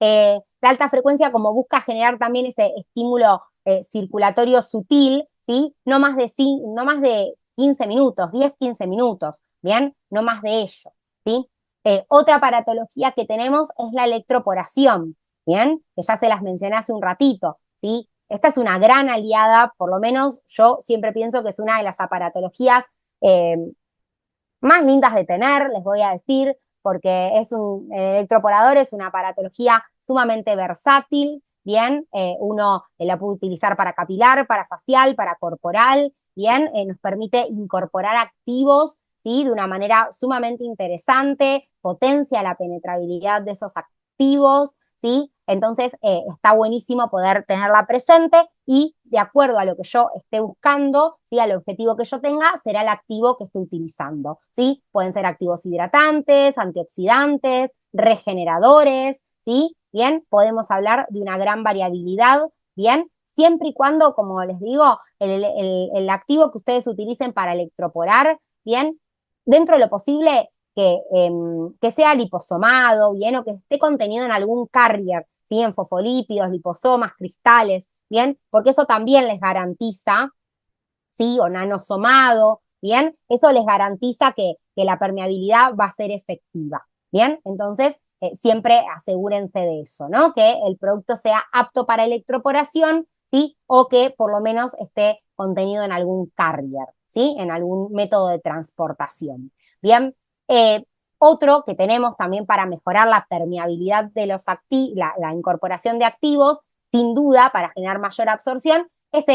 La alta frecuencia como busca generar también ese estímulo circulatorio sutil, ¿sí? No más de 15 minutos, 10, 15 minutos, ¿bien? No más de ello, ¿sí? Otra aparatología que tenemos es la electroporación, ¿bien? Que ya se las mencioné hace un ratito, ¿sí? Esta es una gran aliada, por lo menos yo siempre pienso que es una de las aparatologías eh, más lindas de tener, les voy a decir, porque el electroporador es una aparatología sumamente versátil, bien, uno la puede utilizar para capilar, para facial, para corporal, bien, nos permite incorporar activos, ¿sí? De una manera sumamente interesante, potencia la penetrabilidad de esos activos, ¿sí? Entonces, está buenísimo poder tenerla presente y de acuerdo a lo que yo esté buscando, ¿sí? Al objetivo que yo tenga, será el activo que esté utilizando, ¿sí? Pueden ser activos hidratantes, antioxidantes, regeneradores, ¿sí? Bien, podemos hablar de una gran variabilidad, ¿bien? Siempre y cuando, como les digo, el activo que ustedes utilicen para electroporar, ¿bien? Dentro de lo posible, que sea liposomado, ¿bien? O que esté contenido en algún carrier, ¿sí? En fosfolípidos, liposomas, cristales, ¿bien? Porque eso también les garantiza, ¿sí? O nanosomado, ¿bien? Eso les garantiza que la permeabilidad va a ser efectiva, ¿bien? Entonces, siempre asegúrense de eso, ¿no? Que el producto sea apto para electroporación, ¿sí? O que por lo menos esté contenido en algún carrier, ¿sí? En algún método de transportación. Bien, eh, otro que tenemos también para mejorar la permeabilidad de los activos, la incorporación de activos, sin duda, para generar mayor absorción, es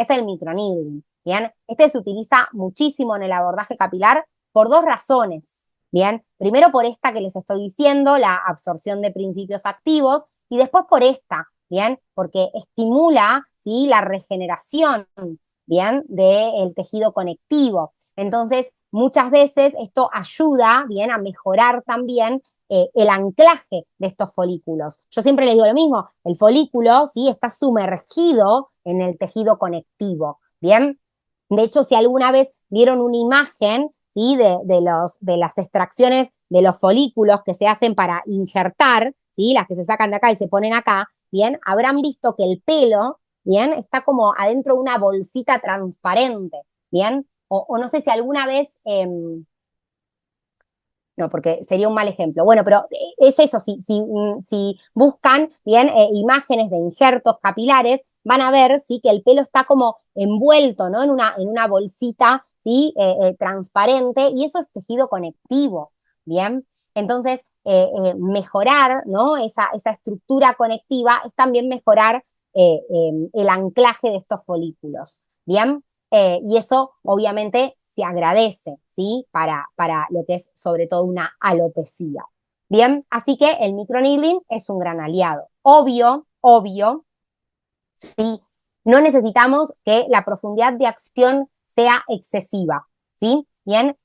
el microneedling. Bien, este se utiliza muchísimo en el abordaje capilar por dos razones. Bien, primero por esta que les estoy diciendo, la absorción de principios activos, y después por esta, bien, porque estimula, ¿sí?, la regeneración, bien, del tejido conectivo. Entonces, muchas veces esto ayuda, bien, a mejorar también el anclaje de estos folículos. Yo siempre les digo lo mismo, el folículo, ¿sí?, está sumergido en el tejido conectivo, ¿bien? De hecho, si alguna vez vieron una imagen, ¿sí?, de las extracciones de los folículos que se hacen para injertar, ¿sí?, las que se sacan de acá y se ponen acá, bien, habrán visto que el pelo, bien, está como adentro de una bolsita transparente, bien, o no sé si alguna vez, no, porque sería un mal ejemplo. Bueno, pero es eso, si buscan bien imágenes de injertos capilares, van a ver, ¿sí?, que el pelo está como envuelto, ¿no?, en una bolsita, ¿sí?, transparente, y eso es tejido conectivo, ¿bien? Entonces, mejorar, ¿no?, esa estructura conectiva es también mejorar el anclaje de estos folículos, ¿bien? Y eso obviamente se agradece, ¿sí? Para lo que es sobre todo una alopecia. Bien, así que el microneedling es un gran aliado. Obvio, ¿sí? No necesitamos que la profundidad de acción sea excesiva, ¿sí? Bien,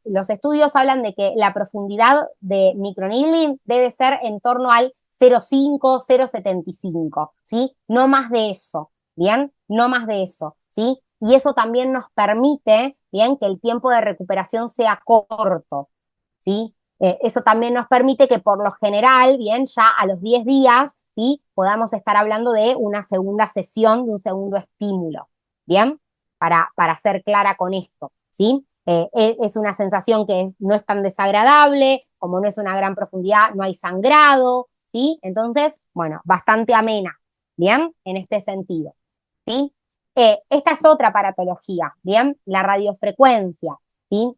los estudios hablan de que la profundidad de microneedling debe ser en torno al 0,5, 0,75, ¿sí? No más de eso, ¿bien? No más de eso, ¿sí? Y eso también nos permite, ¿bien?, que el tiempo de recuperación sea corto, ¿sí? Eso también nos permite que por lo general, bien, ya a los 10 días, ¿sí?, podamos estar hablando de una segunda sesión, de un segundo estímulo, ¿bien? Para ser clara con esto, ¿sí? Es una sensación que no es tan desagradable, como no es una gran profundidad, no hay sangrado, ¿sí? Entonces, bueno, bastante amena, ¿bien? En este sentido, ¿sí? Esta es otra paratología, ¿bien? La radiofrecuencia, ¿sí?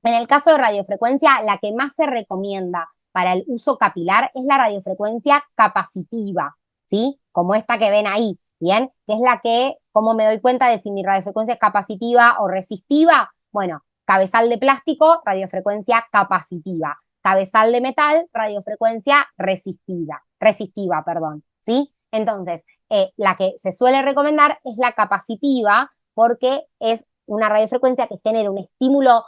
En el caso de radiofrecuencia, la que más se recomienda para el uso capilar es la radiofrecuencia capacitiva, ¿sí? Como esta que ven ahí, ¿bien? Que es la que, ¿cómo me doy cuenta de si mi radiofrecuencia es capacitiva o resistiva? Bueno, cabezal de plástico, radiofrecuencia capacitiva. Cabezal de metal, radiofrecuencia resistiva, perdón, ¿sí? Entonces, la que se suele recomendar es la capacitiva porque es una radiofrecuencia que genera un estímulo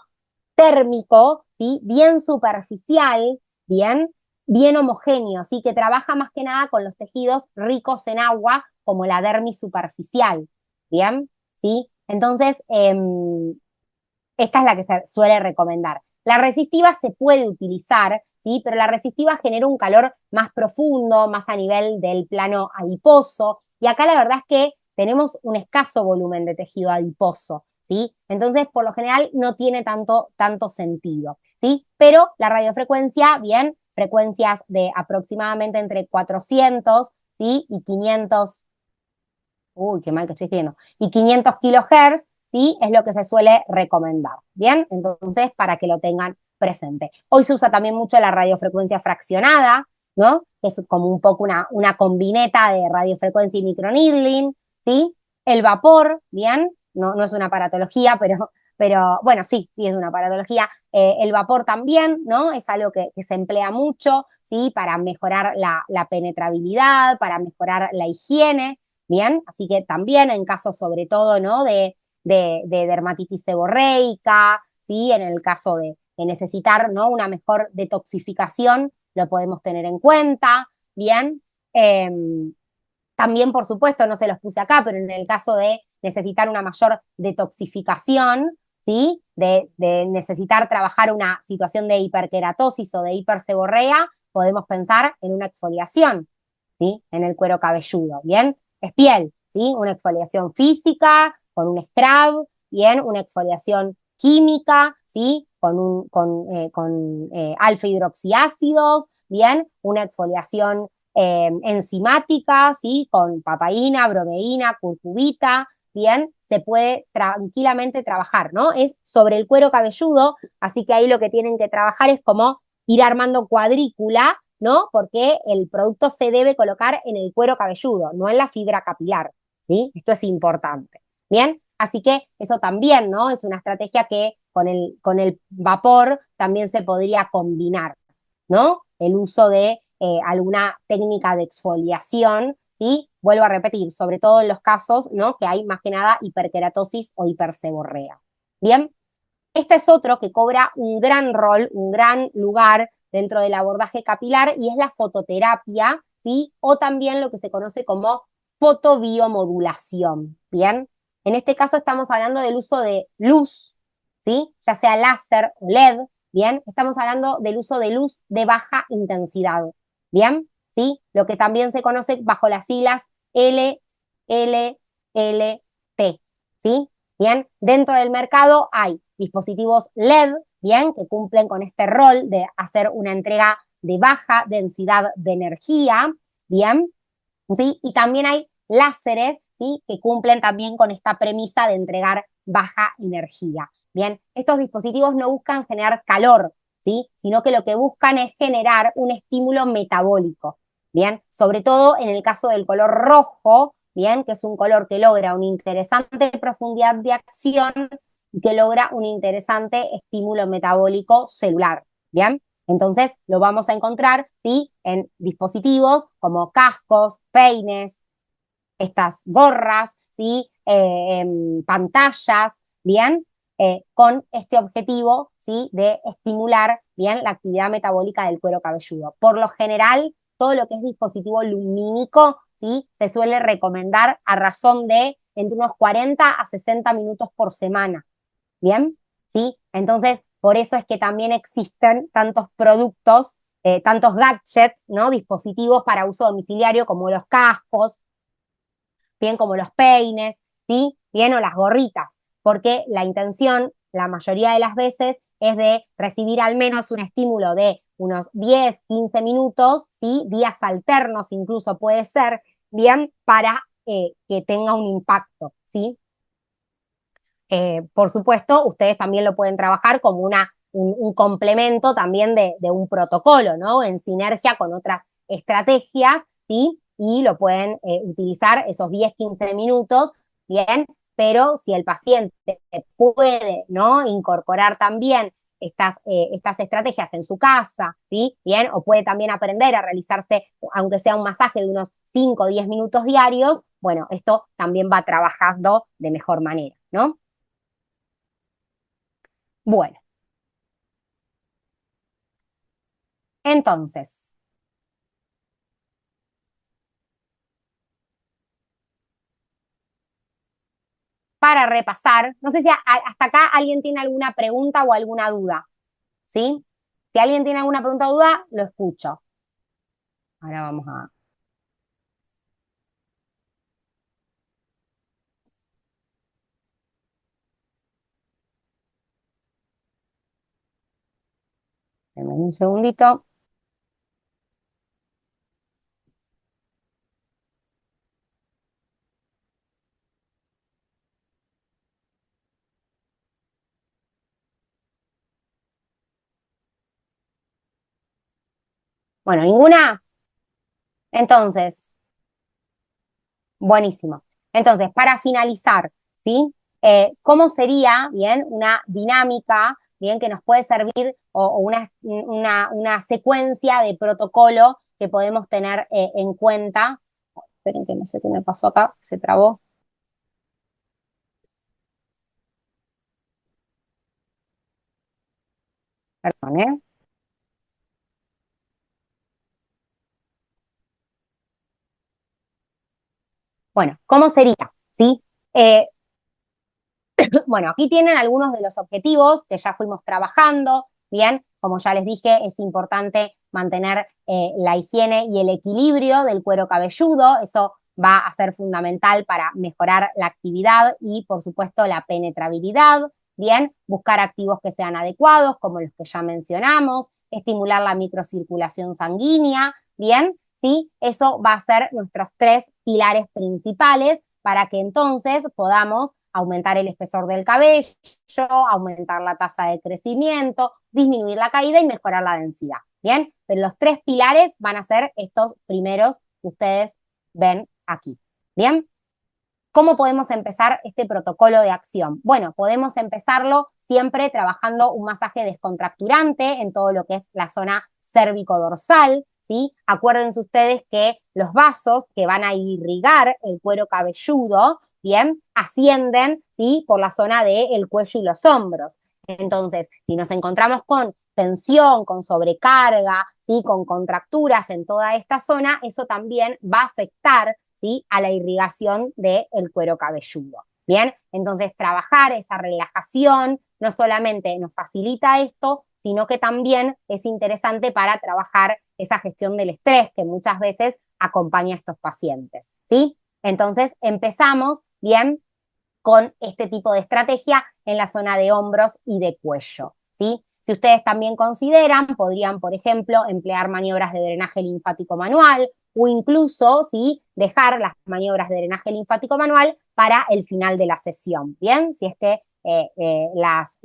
térmico, ¿sí?, bien superficial, bien homogéneo, ¿sí?, que trabaja más que nada con los tejidos ricos en agua, como la dermis superficial, ¿bien? ¿Sí? Entonces, esta es la que se suele recomendar. La resistiva se puede utilizar, ¿sí?, pero la resistiva genera un calor más profundo, más a nivel del plano adiposo, y acá la verdad es que tenemos un escaso volumen de tejido adiposo, ¿sí? Entonces, por lo general, no tiene tanto sentido, ¿sí? Pero la radiofrecuencia, bien, frecuencias de aproximadamente entre 400, ¿sí?, y 500, uy, qué mal que estoy escribiendo, y 500 kilohertz, ¿sí?, es lo que se suele recomendar, ¿bien? Entonces, para que lo tengan presente. Hoy se usa también mucho la radiofrecuencia fraccionada, ¿no? Que es como un poco una combineta de radiofrecuencia y microneedling, ¿sí? El vapor, ¿bien? No es una paratología, pero bueno, sí es una paratología. El vapor también, ¿no? Es algo que se emplea mucho, ¿sí?, para mejorar la penetrabilidad, para mejorar la higiene, ¿bien? Así que también en casos sobre todo, ¿no?, de dermatitis seborreica, ¿sí?, en el caso de necesitar, ¿no?, una mejor detoxificación, lo podemos tener en cuenta, ¿bien? Eh, También, por supuesto, no se los puse acá, pero en el caso de necesitar una mayor detoxificación, ¿sí?, de necesitar trabajar una situación de hiperkeratosis o de hiperseborrea, podemos pensar en una exfoliación, ¿sí?, en el cuero cabelludo, ¿bien? Es piel, ¿sí? Una exfoliación física, con un scrub, ¿bien? Una exfoliación química, ¿sí? Con alfa hidroxiácidos, ¿bien? Una exfoliación enzimática, ¿sí?, con papaína, bromeína, curcubita, ¿bien? se puede tranquilamente trabajar, ¿no? Es sobre el cuero cabelludo, así que ahí lo que tienen que trabajar es como ir armando cuadrícula, ¿no? Porque el producto se debe colocar en el cuero cabelludo, no en la fibra capilar, ¿sí? Esto es importante. Bien, así que eso también, ¿no? Es una estrategia que con el vapor también se podría combinar, ¿no? El uso de alguna técnica de exfoliación, ¿sí? Vuelvo a repetir, sobre todo en los casos, ¿no? Que hay más que nada hiperkeratosis o hiperseborrea. Bien, este es otro que cobra un gran rol, un gran lugar dentro del abordaje capilar y es la fototerapia, ¿sí? O también lo que se conoce como fotobiomodulación, ¿bien? En este caso estamos hablando del uso de luz, ¿sí? Ya sea láser o LED, ¿bien? Estamos hablando del uso de luz de baja intensidad, ¿bien? ¿Sí? Lo que también se conoce bajo las siglas LLLT, ¿sí? Bien, dentro del mercado hay dispositivos LED, bien, que cumplen con este rol de hacer una entrega de baja densidad de energía, bien, ¿sí? Y también hay láseres, ¿sí? Que cumplen también con esta premisa de entregar baja energía. Bien, estos dispositivos no buscan generar calor, ¿sí? Sino que lo que buscan es generar un estímulo metabólico. Bien, sobre todo en el caso del color rojo, bien, que es un color que logra una interesante profundidad de acción y que logra un interesante estímulo metabólico celular. Bien, entonces lo vamos a encontrar, ¿sí? En dispositivos como cascos, peines, estas gorras, ¿sí? Pantallas, ¿bien? Con este objetivo, ¿sí? De estimular, ¿bien? La actividad metabólica del cuero cabelludo. Por lo general, todo lo que es dispositivo lumínico, ¿sí? Se suele recomendar a razón de entre unos 40 a 60 minutos por semana, ¿bien? ¿Sí? Entonces, por eso es que también existen tantos productos, tantos gadgets, ¿no? Dispositivos para uso domiciliario como los cascos, bien como los peines, ¿sí? Bien, o las gorritas, porque la intención, la mayoría de las veces, es de recibir al menos un estímulo de unos 10, 15 minutos, ¿sí? Días alternos incluso puede ser, bien, para que tenga un impacto, ¿sí? Por supuesto, ustedes también lo pueden trabajar como un complemento también de un protocolo, ¿no? En sinergia con otras estrategias, ¿sí? Y lo pueden utilizar esos 10, 15 minutos, ¿bien? Pero si el paciente puede, ¿no? Incorporar también estas estrategias en su casa, ¿sí? Bien, o puede también aprender a realizarse, aunque sea un masaje de unos 5 o 10 minutos diarios, bueno, esto también va trabajando de mejor manera, ¿no? Bueno, entonces, para repasar, no sé si hasta acá alguien tiene alguna pregunta o alguna duda, ¿sí? Si alguien tiene alguna pregunta o duda, lo escucho. Ahora vamos a... Denme un segundito. Bueno, ninguna. Entonces, buenísimo. Entonces, para finalizar, ¿sí? ¿Cómo sería, bien, una dinámica, bien, que nos puede servir o una secuencia de protocolo que podemos tener en cuenta? Esperen que no sé qué me pasó acá, se trabó. Perdón, ¿eh? Bueno, ¿cómo sería? ¿Sí? Eh, bueno, aquí tienen algunos de los objetivos que ya fuimos trabajando. Bien, como ya les dije, es importante mantener la higiene y el equilibrio del cuero cabelludo. Eso va a ser fundamental para mejorar la actividad y, por supuesto, la penetrabilidad. Bien, buscar activos que sean adecuados, como los que ya mencionamos, estimular la microcirculación sanguínea. Bien, ¿sí? Eso va a ser nuestros tres pilares principales para que entonces podamos aumentar el espesor del cabello, aumentar la tasa de crecimiento, disminuir la caída y mejorar la densidad. ¿Bien? Pero los tres pilares van a ser estos primeros que ustedes ven aquí. ¿Bien? ¿Cómo podemos empezar este protocolo de acción? Bueno, podemos empezarlo siempre trabajando un masaje descontracturante en todo lo que es la zona cérvico-dorsal, ¿sí? Acuérdense ustedes que los vasos que van a irrigar el cuero cabelludo, ¿bien? Ascienden, ¿sí? Por la zona del cuello y los hombros. Entonces, si nos encontramos con tensión, con sobrecarga, ¿sí? Con contracturas en toda esta zona, eso también va a afectar, ¿sí? A la irrigación del cuero cabelludo. Bien, entonces trabajar esa relajación no solamente nos facilita esto, sino que también es interesante para trabajar esa gestión del estrés que muchas veces acompaña a estos pacientes, ¿sí? Entonces empezamos, bien, con este tipo de estrategia en la zona de hombros y de cuello, ¿sí? Si ustedes también consideran, podrían, por ejemplo, emplear maniobras de drenaje linfático manual o incluso, ¿sí? Dejar las maniobras de drenaje linfático manual para el final de la sesión, ¿bien? Si es que las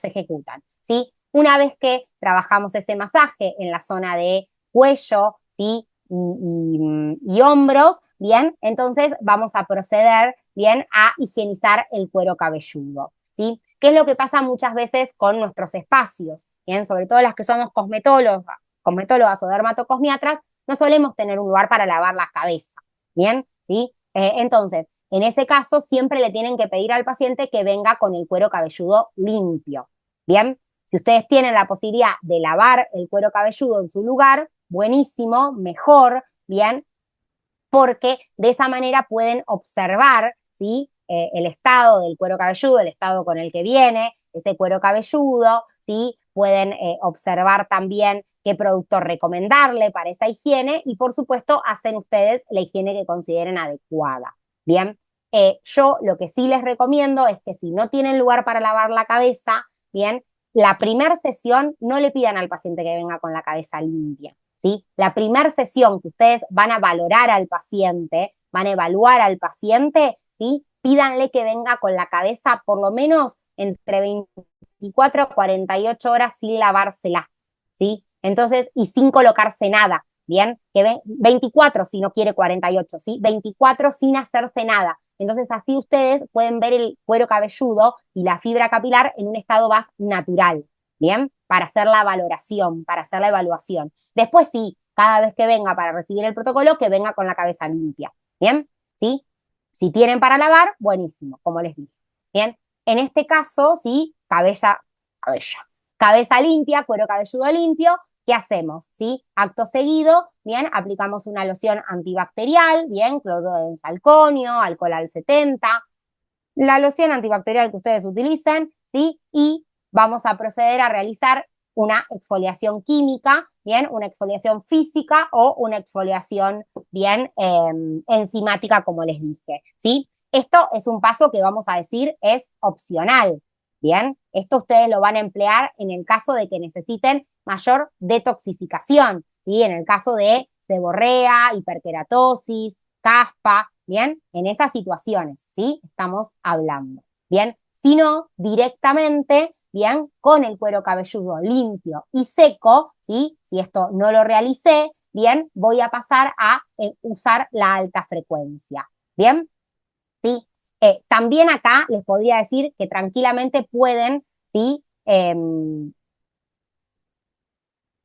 ejecutan, ¿sí? Una vez que trabajamos ese masaje en la zona de cuello, ¿sí? Y hombros, bien, entonces vamos a proceder, bien, a higienizar el cuero cabelludo, ¿sí? ¿Qué es lo que pasa muchas veces con nuestros espacios? Bien, sobre todo las que somos cosmetólogas o dermatocosmiatras, no solemos tener un lugar para lavar la cabeza, ¿bien? ¿Sí? Entonces, en ese caso, siempre le tienen que pedir al paciente que venga con el cuero cabelludo limpio, ¿bien? Si ustedes tienen la posibilidad de lavar el cuero cabelludo en su lugar, buenísimo, mejor, ¿bien? Porque de esa manera pueden observar, ¿sí? El estado del cuero cabelludo, el estado con el que viene ese cuero cabelludo, ¿sí? Pueden observar también qué producto recomendarle para esa higiene y por supuesto hacen ustedes la higiene que consideren adecuada, ¿bien? Yo lo que sí les recomiendo es que si no tienen lugar para lavar la cabeza, ¿bien? La primera sesión no le pidan al paciente que venga con la cabeza limpia, ¿sí? La primera sesión que ustedes van a valorar al paciente, van a evaluar al paciente, ¿sí? Pídanle que venga con la cabeza por lo menos entre 24 a 48 horas sin lavársela, ¿sí? Entonces, y sin colocarse nada, ¿bien? Que 24 si no quiere 48, ¿sí? 24 sin hacerse nada. Entonces, así ustedes pueden ver el cuero cabelludo y la fibra capilar en un estado más natural, ¿bien? Para hacer la valoración, para hacer la evaluación. Después sí, cada vez que venga para recibir el protocolo, que venga con la cabeza limpia, ¿bien? ¿Sí? Si tienen para lavar, buenísimo, como les dije, ¿bien? En este caso, sí, cabeza limpia, cuero cabelludo limpio, ¿qué hacemos? ¿Sí? Acto seguido, bien, aplicamos una loción antibacterial, bien, cloruro de benzalconio, alcohol al 70, la loción antibacterial que ustedes utilicen, ¿sí? Y vamos a proceder a realizar una exfoliación química, bien, una exfoliación física o una exfoliación, bien, enzimática, como les dije, ¿sí? Esto es un paso que vamos a decir es opcional, bien. Esto ustedes lo van a emplear en el caso de que necesiten mayor detoxificación, ¿sí? En el caso de seborrea, hiperkeratosis, caspa, ¿bien? En esas situaciones, ¿sí? Estamos hablando, ¿bien? Si no, directamente, ¿bien? Con el cuero cabelludo limpio y seco, ¿sí? Si esto no lo realicé, ¿bien? Voy a pasar a usar la alta frecuencia, ¿bien? ¿Sí? También acá les podría decir que tranquilamente pueden, ¿sí?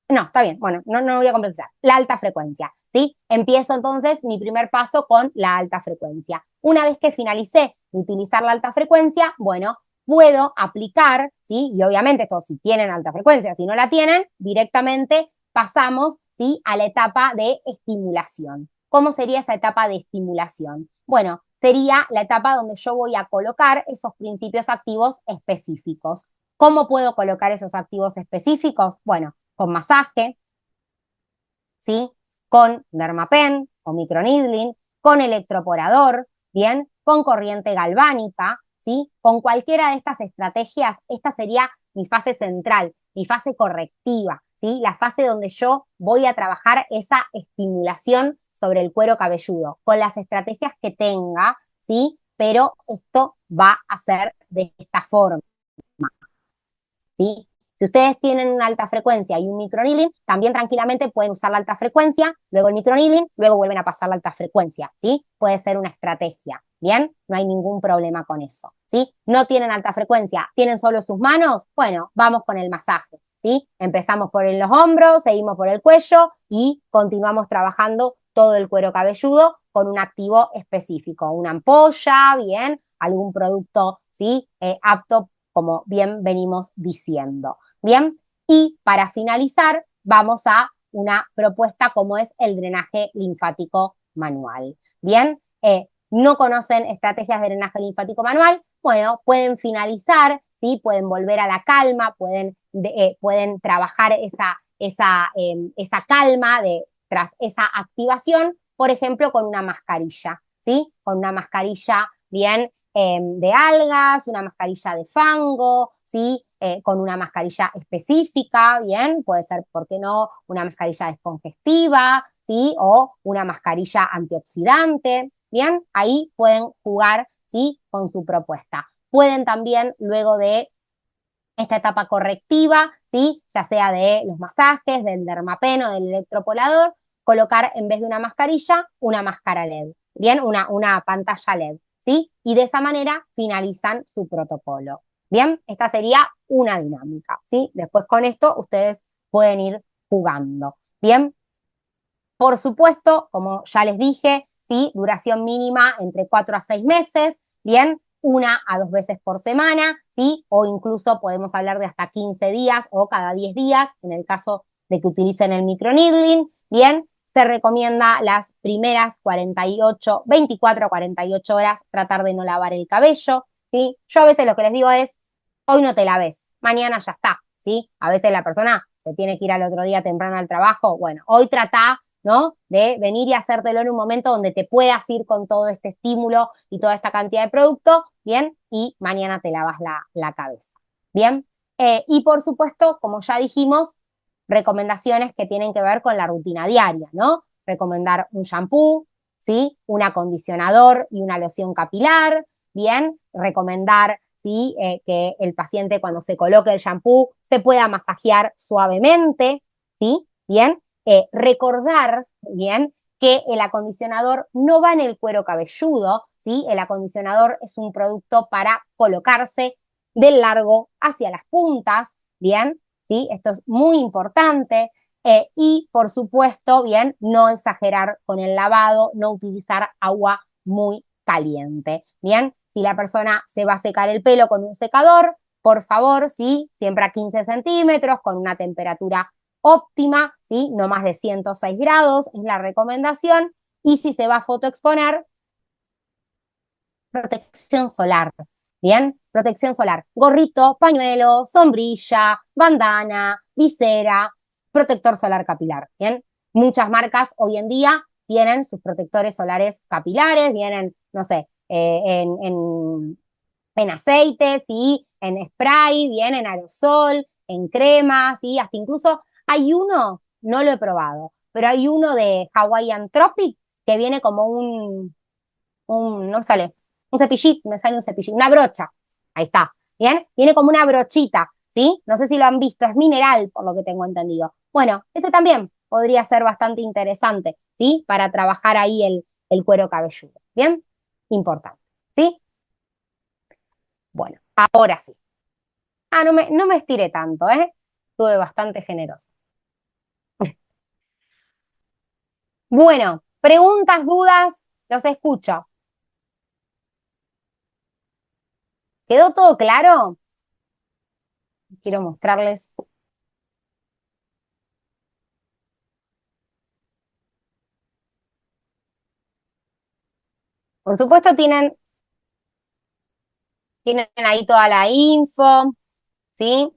No, está bien, bueno, no voy a complexar. La alta frecuencia, ¿sí? Empiezo entonces mi primer paso con la alta frecuencia. Una vez que finalicé de utilizar la alta frecuencia, bueno, puedo aplicar, ¿sí? Y obviamente esto si tienen alta frecuencia, si no la tienen, directamente pasamos, ¿sí? A la etapa de estimulación. ¿Cómo sería esa etapa de estimulación? Bueno, sería la etapa donde yo voy a colocar esos principios activos específicos. ¿Cómo puedo colocar esos activos específicos? Bueno, con masaje, ¿sí? Con Dermapen o microneedling, con electroporador, ¿bien? Con corriente galvánica, ¿sí? Con cualquiera de estas estrategias, esta sería mi fase central, mi fase correctiva, ¿sí? La fase donde yo voy a trabajar esa estimulación sobre el cuero cabelludo, con las estrategias que tenga, ¿sí? pero esto va a ser de esta forma, ¿sí? Si ustedes tienen una alta frecuencia y un microneedling, también tranquilamente pueden usar la alta frecuencia, luego el microneedling, luego vuelven a pasar la alta frecuencia, ¿sí? Puede ser una estrategia, ¿bien? No hay ningún problema con eso, ¿sí? No tienen alta frecuencia, tienen solo sus manos, bueno, vamos con el masaje, ¿sí? Empezamos por los hombros, seguimos por el cuello y continuamos trabajando todo el cuero cabelludo con un activo específico, una ampolla, ¿bien? Algún producto, ¿sí? Apto, como bien venimos diciendo. Bien, y para finalizar, vamos a una propuesta como es el drenaje linfático manual. Bien, no conocen estrategias de drenaje linfático manual, bueno, pueden finalizar, ¿sí? Pueden volver a la calma, pueden trabajar esa calma tras esa activación, por ejemplo, con una mascarilla, ¿sí? Con una mascarilla bien de algas, una mascarilla de fango, ¿sí? Con una mascarilla específica, ¿bien? Puede ser, ¿por qué no? Una mascarilla descongestiva, ¿sí? O una mascarilla antioxidante, ¿bien? Ahí pueden jugar, ¿sí? Con su propuesta. Pueden también, luego de esta etapa correctiva, ¿sí? Ya sea de los masajes, del dermapen o del electropolador, colocar en vez de una mascarilla, una máscara LED, ¿bien? Una pantalla LED, ¿sí? Y de esa manera finalizan su protocolo. Bien, esta sería una dinámica, ¿sí? Después con esto ustedes pueden ir jugando. Bien, por supuesto, como ya les dije, ¿sí? Duración mínima entre 4 a 6 meses, bien, 1 a 2 veces por semana, ¿sí? O incluso podemos hablar de hasta 15 días o cada 10 días, en el caso de que utilicen el microneedling, bien. Se recomienda las primeras 48, 24 a 48 horas tratar de no lavar el cabello, ¿sí? Yo a veces lo que les digo es, hoy no te laves, mañana ya está, ¿sí? A veces la persona se tiene que ir al otro día temprano al trabajo, bueno, hoy trata, ¿no? De venir y hacértelo en un momento donde te puedas ir con todo este estímulo y toda esta cantidad de producto, ¿bien? Y mañana te lavas la cabeza, ¿bien? Y por supuesto, como ya dijimos, recomendaciones que tienen que ver con la rutina diaria, ¿no? Recomendar un shampoo, ¿sí? Un acondicionador y una loción capilar, ¿bien? Recomendar, ¿sí? Que el paciente cuando se coloque el shampoo se pueda masajear suavemente, ¿sí? ¿Bien? Recordar, bien, que el acondicionador no va en el cuero cabelludo, ¿sí? El acondicionador es un producto para colocarse del largo hacia las puntas, ¿bien? ¿Sí? Esto es muy importante. Y, por supuesto, bien, no exagerar con el lavado, no utilizar agua muy caliente, ¿bien? Si la persona se va a secar el pelo con un secador, por favor, ¿sí? Siempre a 15 centímetros, con una temperatura óptima, ¿sí? No más de 106 grados es la recomendación. Y si se va a fotoexponer, protección solar. Bien, protección solar. Gorrito, pañuelo, sombrilla, bandana, visera, protector solar capilar. Bien, muchas marcas hoy en día tienen sus protectores solares capilares, vienen, no sé, en aceites, ¿sí? En spray, bien, en aerosol, en crema, ¿sí? Hasta incluso hay uno, no lo he probado, pero hay uno de Hawaiian Tropic que viene como no sale, un cepillito, me sale un cepillito, una brocha, ahí está, ¿bien? Viene como una brochita, ¿sí? No sé si lo han visto, es mineral, por lo que tengo entendido. Bueno, ese también podría ser bastante interesante, ¿sí? Para trabajar ahí el cuero cabelludo, ¿bien? Importante, ¿sí? Bueno, ahora sí. Ah, no me estiré tanto, ¿eh? Estuve bastante generosa. Bueno, preguntas, dudas, los escucho. ¿Quedó todo claro? Quiero mostrarles. Por supuesto, tienen ahí toda la info, ¿sí?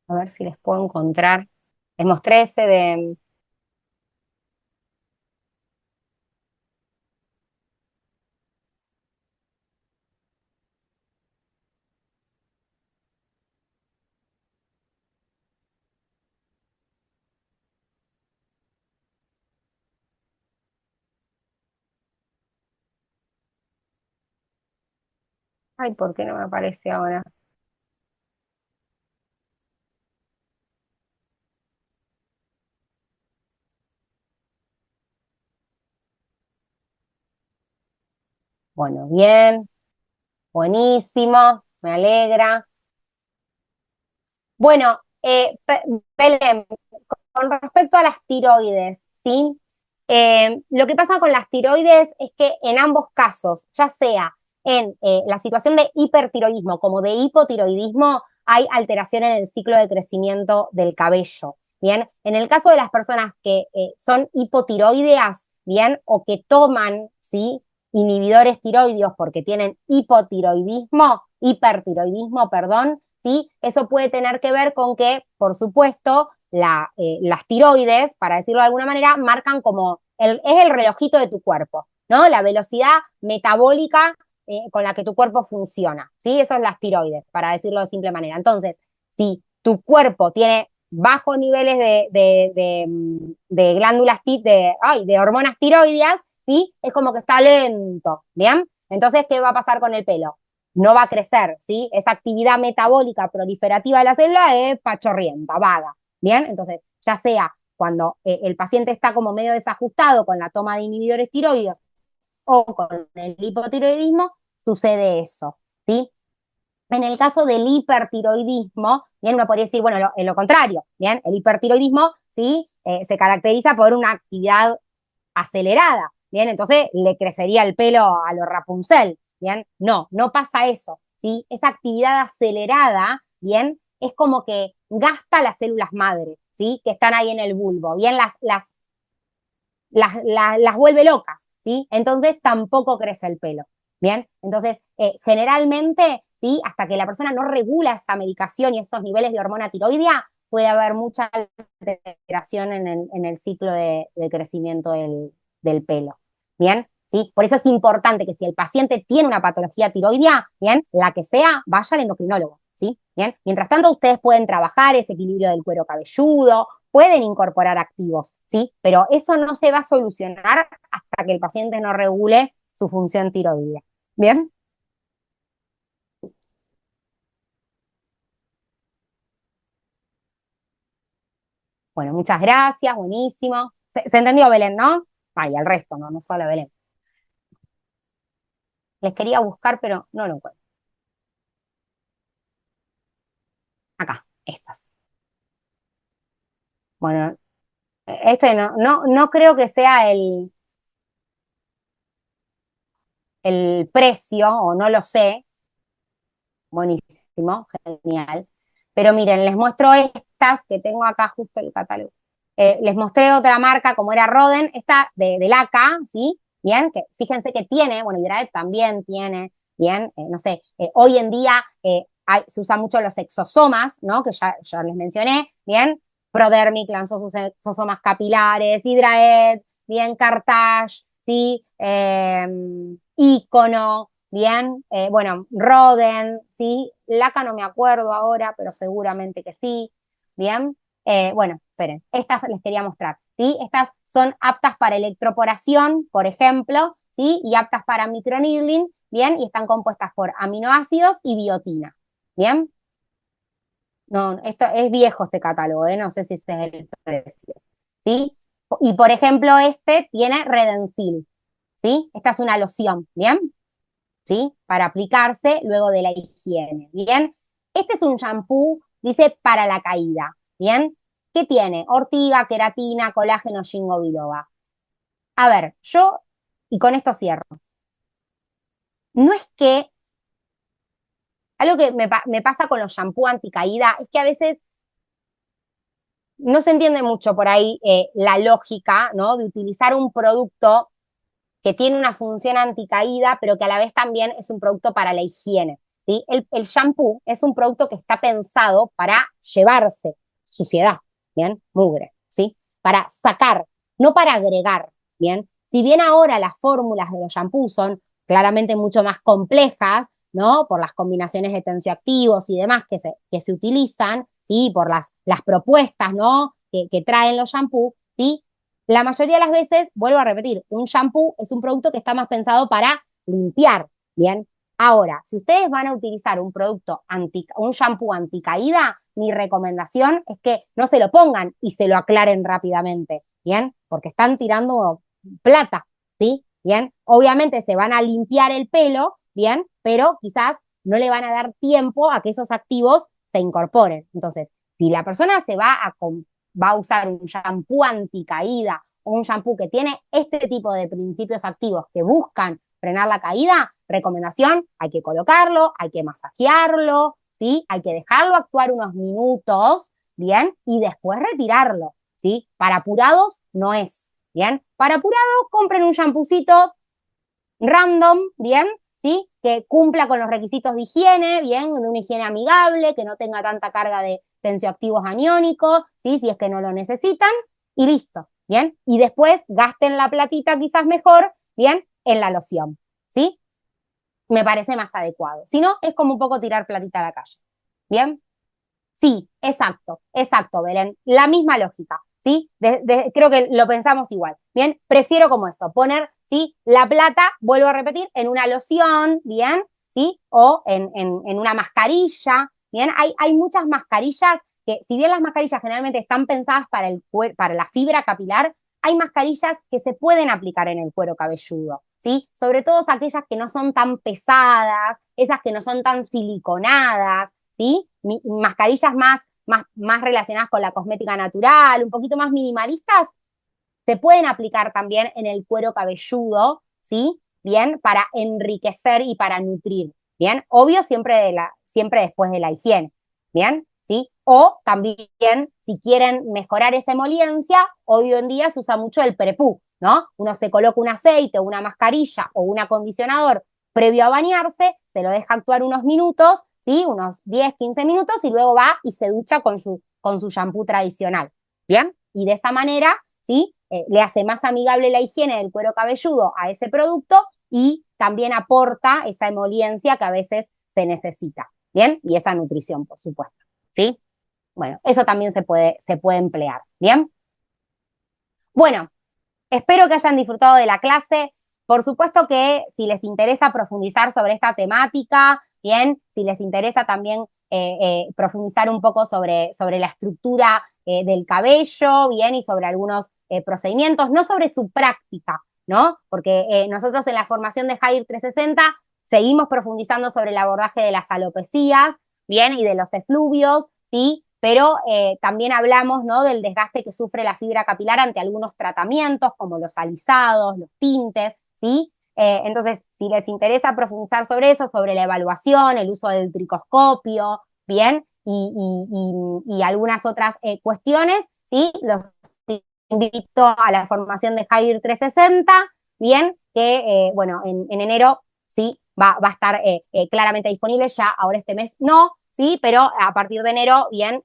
A ver si les puedo encontrar. Les mostré ese de, Ay, ¿por qué no me aparece ahora? Bueno, bien, buenísimo, me alegra. Bueno, Belén, con respecto a las tiroides, ¿sí? Lo que pasa con las tiroides es que en ambos casos, ya sea en la situación de hipertiroidismo como de hipotiroidismo, hay alteración en el ciclo de crecimiento del cabello. Bien, en el caso de las personas que son hipotiroideas, bien, o que toman, ¿sí? Inhibidores tiroideos porque tienen hipertiroidismo, perdón, ¿sí? Eso puede tener que ver con que, por supuesto, las tiroides, para decirlo de alguna manera, marcan como es el relojito de tu cuerpo, ¿no? La velocidad metabólica con la que tu cuerpo funciona, ¿sí? Eso es las tiroides, para decirlo de simple manera. Entonces, si tu cuerpo tiene bajos niveles de glándulas, de hormonas tiroideas, ¿sí? Es como que está lento, ¿bien? Entonces, ¿qué va a pasar con el pelo? No va a crecer, ¿sí? Esa actividad metabólica proliferativa de la célula es pachorrienta, vaga, ¿bien? Entonces, ya sea cuando el paciente está como medio desajustado con la toma de inhibidores tiroides o con el hipotiroidismo, sucede eso, ¿sí? En el caso del hipertiroidismo, bien, uno podría decir, bueno, en lo contrario, bien, el hipertiroidismo, ¿sí? Se caracteriza por una actividad acelerada, ¿bien? Entonces le crecería el pelo a lo Rapunzel, ¿bien? No, no pasa eso, ¿sí? Esa actividad acelerada, ¿bien? Es como que gasta las células madre, ¿sí? Que están ahí en el bulbo, ¿bien? Las vuelve locas, ¿sí? Entonces tampoco crece el pelo, ¿bien? Entonces, generalmente, ¿sí? Hasta que la persona no regula esa medicación y esos niveles de hormona tiroidea, puede haber mucha alteración en el ciclo de crecimiento del pelo, ¿bien? ¿Sí? Por eso es importante que si el paciente tiene una patología tiroidea, ¿bien? La que sea, vaya al endocrinólogo, ¿sí? ¿Bien? Mientras tanto, ustedes pueden trabajar ese equilibrio del cuero cabelludo, pueden incorporar activos, ¿sí? Pero eso no se va a solucionar hasta que el paciente no regule su función tiroidea. ¿Bien? Bueno, muchas gracias, buenísimo. Se entendió, Belén, ¿no? Ay, al resto, no, no solo a Belén. Les quería buscar, pero no lo encuentro. Acá, estas. Bueno, este no creo que sea el precio, o no lo sé. Buenísimo, genial. Pero miren, les muestro estas que tengo acá justo el catálogo. Les mostré otra marca como era Roden, esta de Laca, ¿sí? Bien, que fíjense que tiene, bueno, Hydraet también tiene, bien, no sé, hoy en día se usan mucho los exosomas, ¿no? Que ya les mencioné, bien, Prodermic lanzó sus exosomas capilares, Hydraet, bien, Cartage, ¿sí? Icono, bien, bueno, Roden, ¿sí? Laca no me acuerdo ahora, pero seguramente que sí, bien. Bueno, esperen, estas les quería mostrar, ¿sí? Estas son aptas para electroporación, por ejemplo, ¿sí? Y aptas para microneedling, ¿bien? Y están compuestas por aminoácidos y biotina, ¿bien? No, esto es viejo este catálogo, ¿eh? No sé si ese es el precio, ¿sí? Y por ejemplo, este tiene Redensil, ¿sí? Esta es una loción, ¿bien? ¿Sí? Para aplicarse luego de la higiene, ¿bien? Este es un shampoo, dice, para la caída, ¿bien? ¿Qué tiene? Ortiga, queratina, colágeno, ginkgo biloba. A ver, y con esto cierro, no es que, algo que me pasa con los shampoo anticaída, es que a veces no se entiende mucho por ahí la lógica, ¿no? De utilizar un producto que tiene una función anticaída, pero que a la vez también es un producto para la higiene. ¿Sí? El shampoo es un producto que está pensado para llevarse suciedad, ¿bien? Mugre, ¿sí? Para sacar, no para agregar, ¿bien? Si bien ahora las fórmulas de los shampoos son claramente mucho más complejas, ¿no? Por las combinaciones de tensioactivos y demás que se utilizan, ¿sí? Por las propuestas, ¿no? Que traen los shampoos, ¿sí? La mayoría de las veces, vuelvo a repetir, un shampoo es un producto que está más pensado para limpiar, ¿bien? Ahora, si ustedes van a utilizar un producto un shampoo anticaída, mi recomendación es que no se lo pongan y se lo aclaren rápidamente, ¿bien? Porque están tirando plata, ¿sí? ¿Bien? Obviamente se van a limpiar el pelo, ¿bien? Pero quizás no le van a dar tiempo a que esos activos se incorporen. Entonces, si la persona va a usar un shampoo anticaída o un shampoo que tiene este tipo de principios activos que buscan frenar la caída, recomendación, hay que colocarlo, hay que masajearlo, ¿sí? Hay que dejarlo actuar unos minutos, ¿bien? Y después retirarlo, ¿sí? Para apurados no es, ¿bien? Para apurados compren un champucito random, ¿bien? ¿Sí? Que cumpla con los requisitos de higiene, ¿bien? De una higiene amigable, que no tenga tanta carga de tensioactivos aniónicos, ¿sí? Si es que no lo necesitan, y listo, ¿bien? Y después gasten la platita quizás mejor, ¿bien? En la loción, ¿sí? Me parece más adecuado. Si no, es como un poco tirar platita a la calle, ¿bien? Sí, exacto, exacto, Belén. La misma lógica, ¿sí? Creo que lo pensamos igual. Bien, prefiero como eso, poner, ¿sí? La plata, vuelvo a repetir, en una loción, ¿bien? ¿Sí? O en una mascarilla, ¿bien? Hay muchas mascarillas que, si bien las mascarillas generalmente están pensadas para la fibra capilar, hay mascarillas que se pueden aplicar en el cuero cabelludo, ¿sí? Sobre todo aquellas que no son tan pesadas, esas que no son tan siliconadas, ¿sí? Mascarillas más relacionadas con la cosmética natural, un poquito más minimalistas, se pueden aplicar también en el cuero cabelludo, ¿sí? Bien, para enriquecer y para nutrir, ¿bien? Obvio, siempre después de la higiene, ¿bien? ¿Sí? O también, si quieren mejorar esa emoliencia, hoy en día se usa mucho el prepú, ¿no? Uno se coloca un aceite, una mascarilla o un acondicionador previo a bañarse, se lo deja actuar unos minutos, ¿sí? Unos 10, 15 minutos y luego va y se ducha con su shampoo tradicional, ¿bien? Y de esa manera, ¿sí? Le hace más amigable la higiene del cuero cabelludo a ese producto y también aporta esa emoliencia que a veces se necesita, ¿bien? Y esa nutrición, por supuesto, ¿sí? Bueno, eso también se puede emplear, ¿bien? Bueno, espero que hayan disfrutado de la clase. Por supuesto que si les interesa profundizar sobre esta temática, bien, si les interesa también profundizar un poco sobre la estructura del cabello, bien, y sobre algunos procedimientos, no sobre su práctica, ¿no? Porque nosotros en la formación de Hire 360 seguimos profundizando sobre el abordaje de las alopecias, bien, y de los efluvios, ¿sí? Pero también hablamos, ¿no? Del desgaste que sufre la fibra capilar ante algunos tratamientos como los alisados, los tintes, ¿sí? Entonces, si les interesa profundizar sobre eso, sobre la evaluación, el uso del tricoscopio, bien, y algunas otras cuestiones, ¿sí? Los invito a la formación de Hire 360, bien, que, bueno, en enero, sí, va a estar claramente disponible, ya ahora este mes no, sí, pero a partir de enero, bien,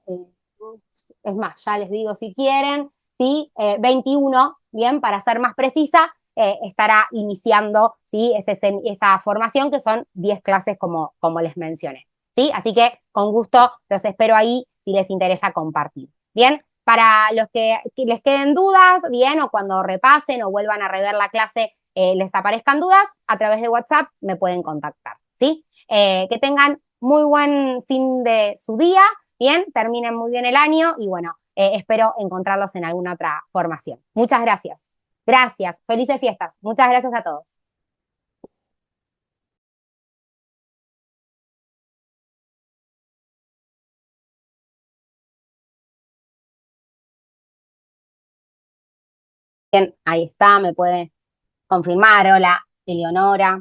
es más, ya les digo si quieren, sí, 21, bien, para ser más precisa, estará iniciando, sí, esa formación que son 10 clases como les mencioné, sí, así que con gusto los espero ahí si les interesa compartir, bien. Para los que les queden dudas, bien, o cuando repasen o vuelvan a rever la clase, les aparezcan dudas, a través de WhatsApp me pueden contactar, ¿sí? Que tengan muy buen fin de su día, bien, terminen muy bien el año y bueno, espero encontrarlos en alguna otra formación. Muchas gracias. Gracias. Felices fiestas. Muchas gracias a todos. Bien, ahí está, me puede confirmar. Hola, Eleonora.